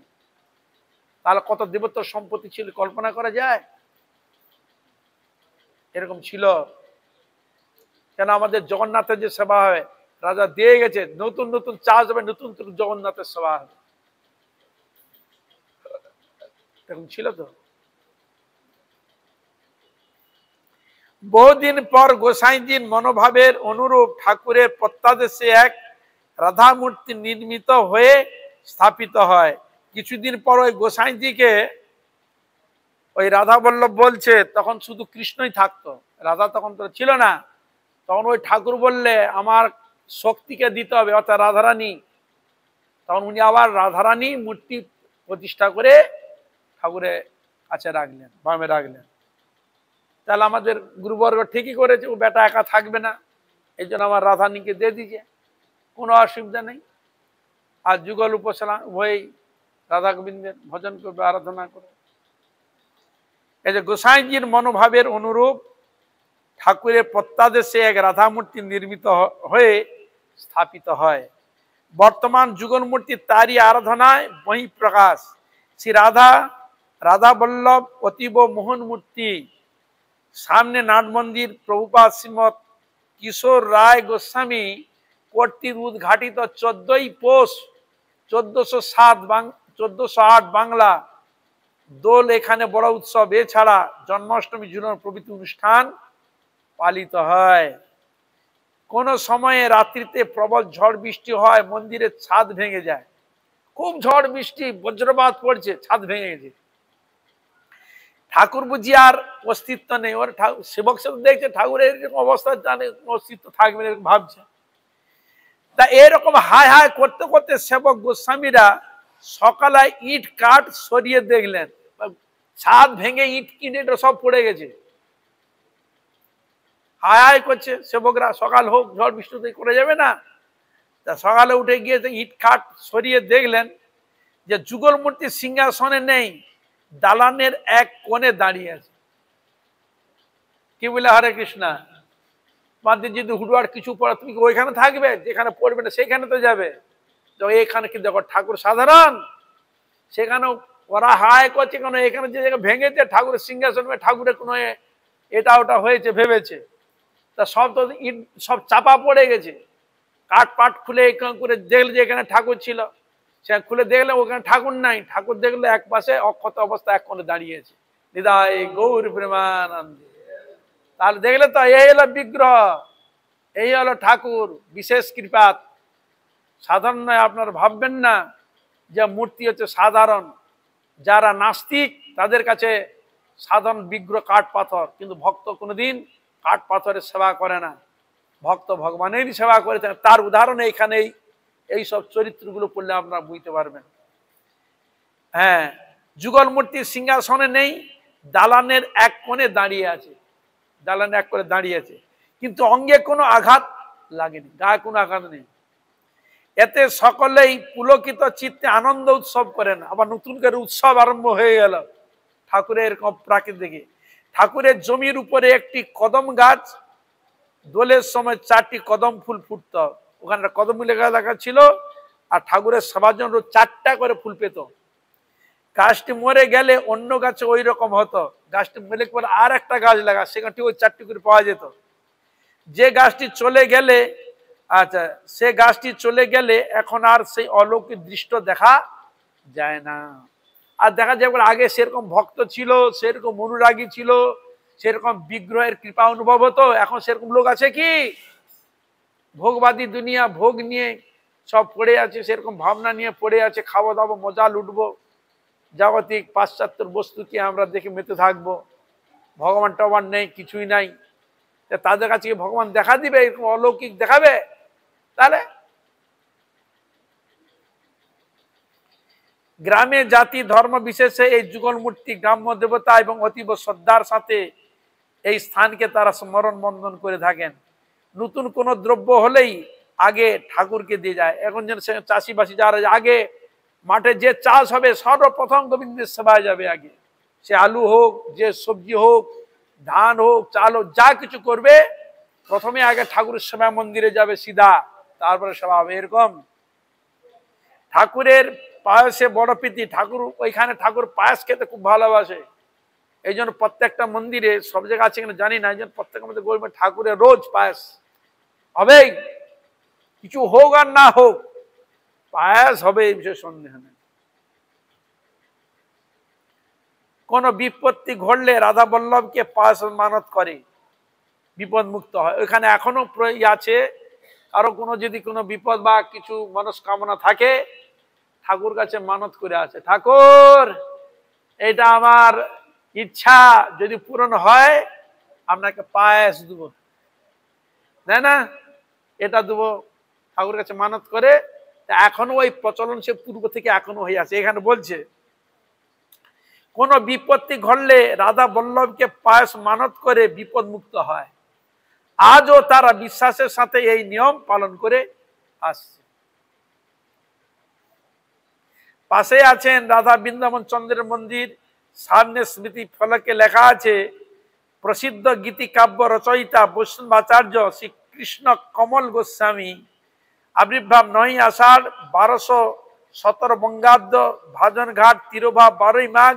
তাহলে কত দেবত্ব সম্পত্তি ছিল কল্পনা করা যায়? এরকম ছিল। কেন আমাদের জগন্নাথের যে সেবা হয়, রাজা দিয়ে গেছে, নতুন নতুন চাষ হবে, নতুন নতুন জগন্নাথের সেবা হবে, এরকম ছিল তো। বহুদিন পর গোসাইজির মনোভাবের অনুরূপ ঠাকুরের প্রত্যাদেশে এক রাধা মূর্তি নির্মিত হয়ে স্থাপিত হয়। কিছুদিন পর ওই গোসাইজিকে ওই রাধা বল্লভ বলছে, তখন শুধু কৃষ্ণই থাকতো, রাধা তখন তো ছিল না। তখন ওই ঠাকুর বললে আমার শক্তিকে দিতে হবে, অর্থাৎ রাধারানী। তখন উনি আবার রাধারানী মূর্তি প্রতিষ্ঠা করে ঠাকুরের কাছে রাখলেন, বামে রাখলেন। তাহলে আমাদের গুরুবর্গ ঠিকই করেছে, ও বেটা একা থাকবে না, এই জন্য আমার রাধারানীকে দিয়ে দিয়েছে, কোনো অসুবিধা নেই। আর যুগল উপাসনা হয়েই রাধা গোবিন্দের ভজন করবে, আরাধনা করবে। এই যে গোসাইজির মনোভাবের অনুরূপ ঠাকুরের প্রত্যাদেশে এক রাধা মূর্তি নির্মিত হয়ে স্থাপিত হয়। বর্তমান যুগল মূর্তি তারই আরাধনায় বহিঃপ্রকাশ। শ্রী রাধা রাধা বল্লভ অতীব মোহন মূর্তি। সামনে নাট মন্দির প্রভুপাদ শ্রীমৎ কিশোর রায় গোস্বামী কর্তৃক উদ্ঘাটিত 14ই পৌষ 1408 বাংলা দোল এখানে বড় উৎসব। এছাড়া জন্মাষ্টমী জুলন প্রভৃতি অনুষ্ঠান পালিত হয়। কোন সময়ে রাত্রিতে প্রবল ঝড় বৃষ্টি হয়, মন্দিরের ছাদ ভেঙে যায়। খুব ঝড় বৃষ্টি, বজ্রপাত পড়ছে, ছাদ ভেঙে গেছে। ঠাকুর বুঝি আর অস্তিত্ব নেই। ওর সেবক সাথে দেখছে ঠাকুরের এরকম অবস্থা, জানে অস্তিত্ব থাকবে না, এরকম ভাবছে। তা এরকম হায় হায় করতে করতে সেবক গোস্বামীরা সকালে ইট কাঠ সরিয়ে দেখলেন, ছাদ ভেঙে ইট কিনে সব পড়ে গেছে। হায় হায় করছে সেবকরা, সকাল হোক, ঝড় বৃষ্টি করে যাবে না। তা সকালে উঠে গিয়ে ইট কাঠ সরিয়ে দেখলেন যে যুগল মূর্তি সিংহাসনে নেই, দালানের এক কোণে দাঁড়িয়ে আছে। কি বলে, হরে কৃষ্ণা, তোমাদের যদি হুড়ুয়ার কিছু পড়া, তুমি ওইখানে থাকবে, যেখানে পড়বে না সেইখানে তো যাবে। এখানে কি দেখো ঠাকুর সাধারণ, সেখানেও ওরা হায় করছে, কেন এখানে যে জায়গা ভেঙেছে ঠাকুরের সিংহাসন, ঠাকুরের কোনো এটা ওটা হয়েছে ভেবেছে। তা সব তো ইট সব চাপা পড়ে গেছে। কাঠ পাট খুলে করে দেখলে যে এখানে ঠাকুর ছিল, সে খুলে দেখলে ওখানে ঠাকুর নাই। ঠাকুর দেখলে এক পাশে অক্ষত অবস্থা এক কোণে দাঁড়িয়েছে, নিদায় গৌর প্রেমানন্দ। তাহলে দেখলে তো এই হলো বিগ্রহ, এই হলো ঠাকুর, বিশেষ কৃপাত। সাধারণ নয়, আপনারা ভাববেন না যে মূর্তি হচ্ছে সাধারণ। যারা নাস্তিক তাদের কাছে সাধারণ বিগ্রহ কাঠ পাথর, কিন্তু ভক্ত কোনোদিন কাঠ পাথরের সেবা করে না, ভক্ত ভগবানেরই সেবা করে থাকেন। তার উদাহরণ এইখানেই, এই সব চরিত্রগুলো পড়লে আপনারা বুঝতে পারবেন। হ্যাঁ, যুগল মূর্তি সিংহাসনে নেই, দালানের এক কোণে দাঁড়িয়ে আছে, দালানের এক কোণে দাঁড়িয়ে আছে, কিন্তু অঙ্গে কোনো আঘাত লাগেনি, গায়ে কোনো আঘাত নেই। এতে সকলেই পুলকিত চিত্তে আনন্দ উৎসব করেন। আবার নতুন করে উৎসব আরম্ভ হয়ে গেল ঠাকুরের প্রাকৃতিকে। ঠাকুরের জমির উপরে একটি কদম গাছ, দোলের সময় 4টি কদম ফুল ফুটত, ওখানে কদম লেখা ছিল, আর ঠাকুরের সবার জন্য 4টা করে ফুল পেত। গাছটি মরে গেলে অন্য গাছে ওই রকম হতো, গাছটি মরে পরে আর একটা গাছ লাগা, সেখানটি ওই 4টি করে পাওয়া যেত। যে গাছটি চলে গেলে, আচ্ছা, সে গাছটি চলে গেলে এখন আর সেই অলৌকিক দৃশ্য দেখা যায় না। আর দেখা যায় আগে সেরকম ভক্ত ছিল, সেরকম অনুরাগী ছিল, সেরকম বিগ্রহের কৃপা অনুভব হতো। এখন সেরকম লোক আছে কি? ভোগবাদী দুনিয়া, ভোগ নিয়ে সব পড়ে আছে, সেরকম ভাবনা নিয়ে পড়ে আছে, খাওয়া দাওয়া মজা লুটবো, জাগতিক পাশ্চাত্যের বস্তুকে আমরা দেখে মেতে থাকবো, ভগবান টবান নেই, কিছুই নাই। তাদের কাছে কি ভগবান দেখা দিবে? এরকম অলৌকিক দেখাবে? তাহলে গ্রামে জাতি ধর্ম বিশেষে এই যুগল মূর্তি গ্রাম্য দেবতা এবং অতীব শ্রদ্ধার সাথে এই স্থানকে তারা স্মরণ বন্ধন করে থাকেন। নতুন কোনো দ্রব্য হলেই আগে ঠাকুরকে দিয়ে যায়। এখন যেন চাষিবাসী যারা আগে মাঠে যে চাষ হবে সর্বপ্রথম গোবিন্দের সেবায় যাবে আগে। সে আলু হোক, যে সবজি হোক, ধান হোক, চাল হোক, যা কিছু করবে প্রথমে আগে ঠাকুরের সেবা মন্দিরে যাবে সিধা, তারপরে সেবা হবে। এরকম ঠাকুরের পায়েসে বড় প্রীতি, ঠাকুর ওইখানে ঠাকুর পায়েস খেতে খুব ভালোবাসে। এই জন্য প্রত্যেকটা মন্দিরে, সব জায়গায় আছে কিনা জানি না, এই জন্য প্রত্যেকটা মন্দিরে বলবেন ঠাকুরের রোজ পায়েস হবেই, কিছু হোক আর না হোক পায়েস হবে, এই বিষয়ে সন্দেহ নেই। কোন বিপত্তি ঘটলে রাধা বল্লভকে পায়েস মানত করে, বিপদ মুক্ত হয়। ওইখানে এখনো আছে, আরো কোনো যদি কোনো বিপদ বা কিছু মনস্কামনা থাকে ঠাকুর কাছে মানত করে আছে, ঠাকুর এটা আমার ইচ্ছা যদি পূরণ হয় আপনাকে পায়েস দেব, তাই না, এটা দেবো, ঠাকুর কাছে মানত করে। এখনো ওই প্রচলন সে পূর্ব থেকে এখনো হয়ে আছে। এখানে বলছে কোন বিপত্তি ঘটলে রাধা বল্লভকে পায়েস মানত করে বিপদ মুক্ত হয়। আজও তারা বিশ্বাসের সাথে এই নিয়ম পালন করে আসছে। পাশে আছেন রাধা বৃন্দাবন চন্দ্রের মন্দির, সামনে স্মৃতি ফলকে লেখা আছে প্রসিদ্ধ গীতি কাব্য রচয়িতা বৈষ্ণবাচার্য শ্রী কৃষ্ণ কমল গোস্বামী আবির্ভাব 9 আষাঢ় 1217 বঙ্গাব্দ, ভাজন ঘাট তিরোভা 12 মাঘ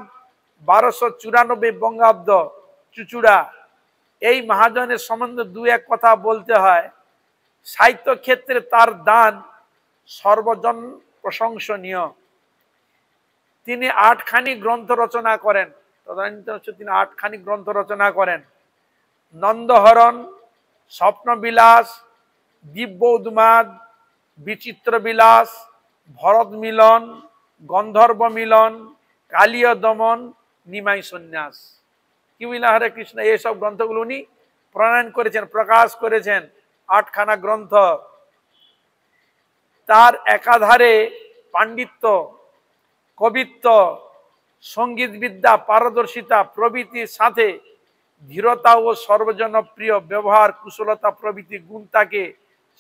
1294 বঙ্গাব্দ, চুচুড়া। এই মহাজনের সম্বন্ধে দু এক কথা বলতে হয়। সাহিত্য ক্ষেত্রে তার দান সর্বজন প্রশংসনীয়। তিনি 8খানি গ্রন্থ রচনা করেন, তিনি 8খানি গ্রন্থ রচনা করেন। নন্দহরণ, স্বপ্নবিলাস, দিব্য উন্মাদ, বিচিত্র বিলাস, ভরত মিলন, গন্ধর্ব মিলন, কালীয় দমন, নিমাই সন্ন্যাস। কি বললেন? হরে কৃষ্ণ। এইসব গ্রন্থগুলো উনি প্রণয়ন করেছেন, প্রকাশ করেছেন, 8খানা গ্রন্থ। তার একাধারে পাণ্ডিত্য, কবিত্ব, সঙ্গীত বিদ্যা, পারদর্শিতা প্রভৃতির সাথে ধীরতা ও সর্বজনপ্রিয় ব্যবহার কুশলতা প্রভৃতি গুণ তাকে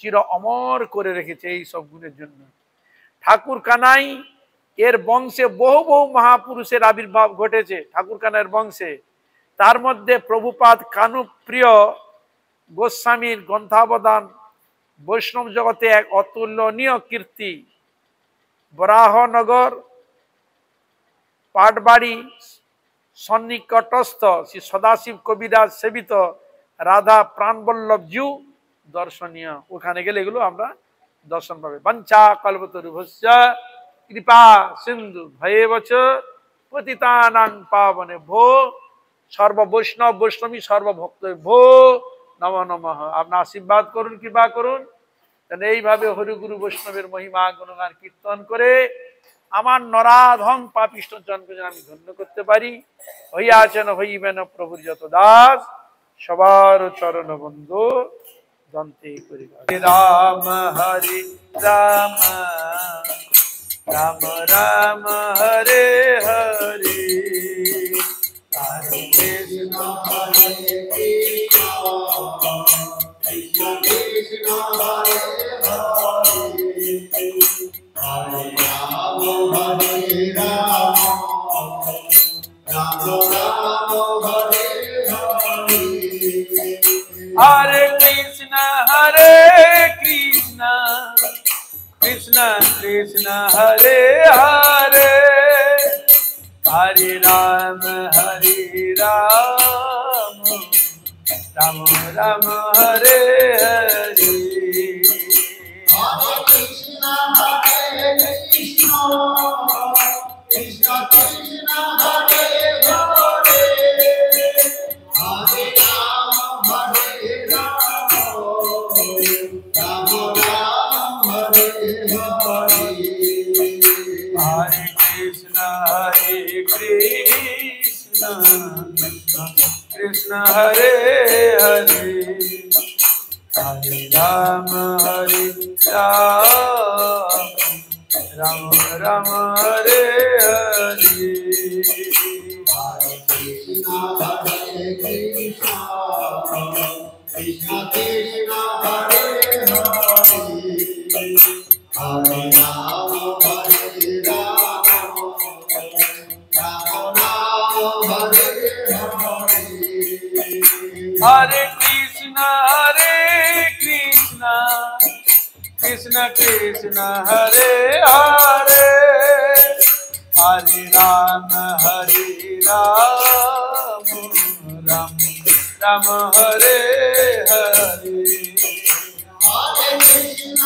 চির অমর করে রেখেছে। এই সব গুণের জন্য ঠাকুর কানাই এর বংশে বহু বহু মহাপুরুষের আবির্ভাব ঘটেছে। ঠাকুর কানাইয়ের বংশে, তার মধ্যে প্রভুপাদ কানুপ্রিয় গোস্বামীর গ্রন্থাবদান বৈষ্ণব জগতে এক অতুলনীয় কীর্তি। বরাহনগর পাটবাড়ি সন্নিকটস্থ শ্রী সদাশিব কবিরাজ সেবিত রাধা প্রাণবল্লভ জিউ দর্শনীয়। ওখানে গেলে এগুলো আমরা দর্শন পাবে। বাঞ্ছা কল্পতরুভস্য কৃপা সিন্ধু ভয়েবচ পতিতানাং পাবনে ভো সর্ব বৈষ্ণব বৈষ্ণবী সর্বভক্ত ভো নম নমঃ। আপনার আশীর্বাদ করুন, কৃপা করুন, এইভাবে হরিগুরু বৈষ্ণবের মহিমা গুণগান কীর্তন করে আমার নরাধম পাপিষ্ঠ জনকে যেন আমি ধন্য করতে পারি। হইয়াছেন হইবেন প্রভুর যত দাস, সবার চরণ বন্ধু দন্তে করি। রাম হরে রাম, রাম রাম হরে হরে, হরে কৃষ্ণ হরে কৃষ্ণ, কৃষ্ণ কৃষ্ণ হরে হরে, হরে রাম হরে রাম, রাম রাম হরে হরে, হরে কৃষ্ণ কৃষ্ণ কৃষ্ণ হরে হরে, হরে রাম রাম রাম হরে হরে, হরে কৃষ্ণ কৃষ্ণ, কৃষ্ণ কৃষ্ণ হরে হরে, হরে রাম রাম, রাম রাম হরে হরে, হরে কৃষ্ণ কৃষ্ণ, কৃষ্ণ হরে হরে, হরে রাম রাম রাম হরে হরে, হরে কৃষ্ণ কৃষ্ণ, কৃষ্ণ কৃষ্ণ হরে হরে, হরে রাম রাম, রাম রাম হরে হরে, হরে কৃষ্ণ কৃষ্ণ, কৃষ্ণ কৃষ্ণ হরে হরে, হরে রাম রাম রাম হরে হরে, হরে কৃষ্ণ কৃষ্ণ,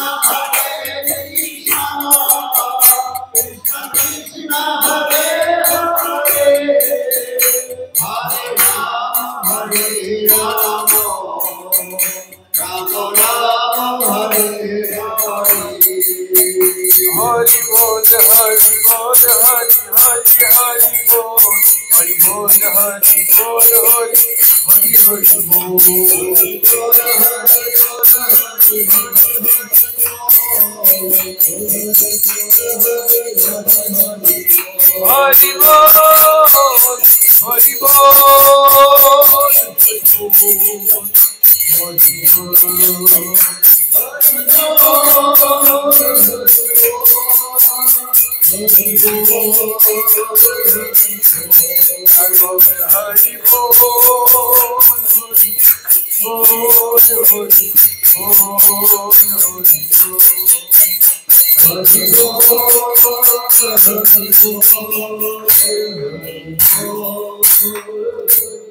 কৃষ্ণ কৃষ্ণ হরে হরে, হরে রাম রাম, রাম রাম হরে হরে, হরি बोल हरि बोल हरि हरि हरि बोल, हरि बोल हरि बोल हरि हरि हरि बोल, हरि बोल हरि बोल हरि हरि बोल।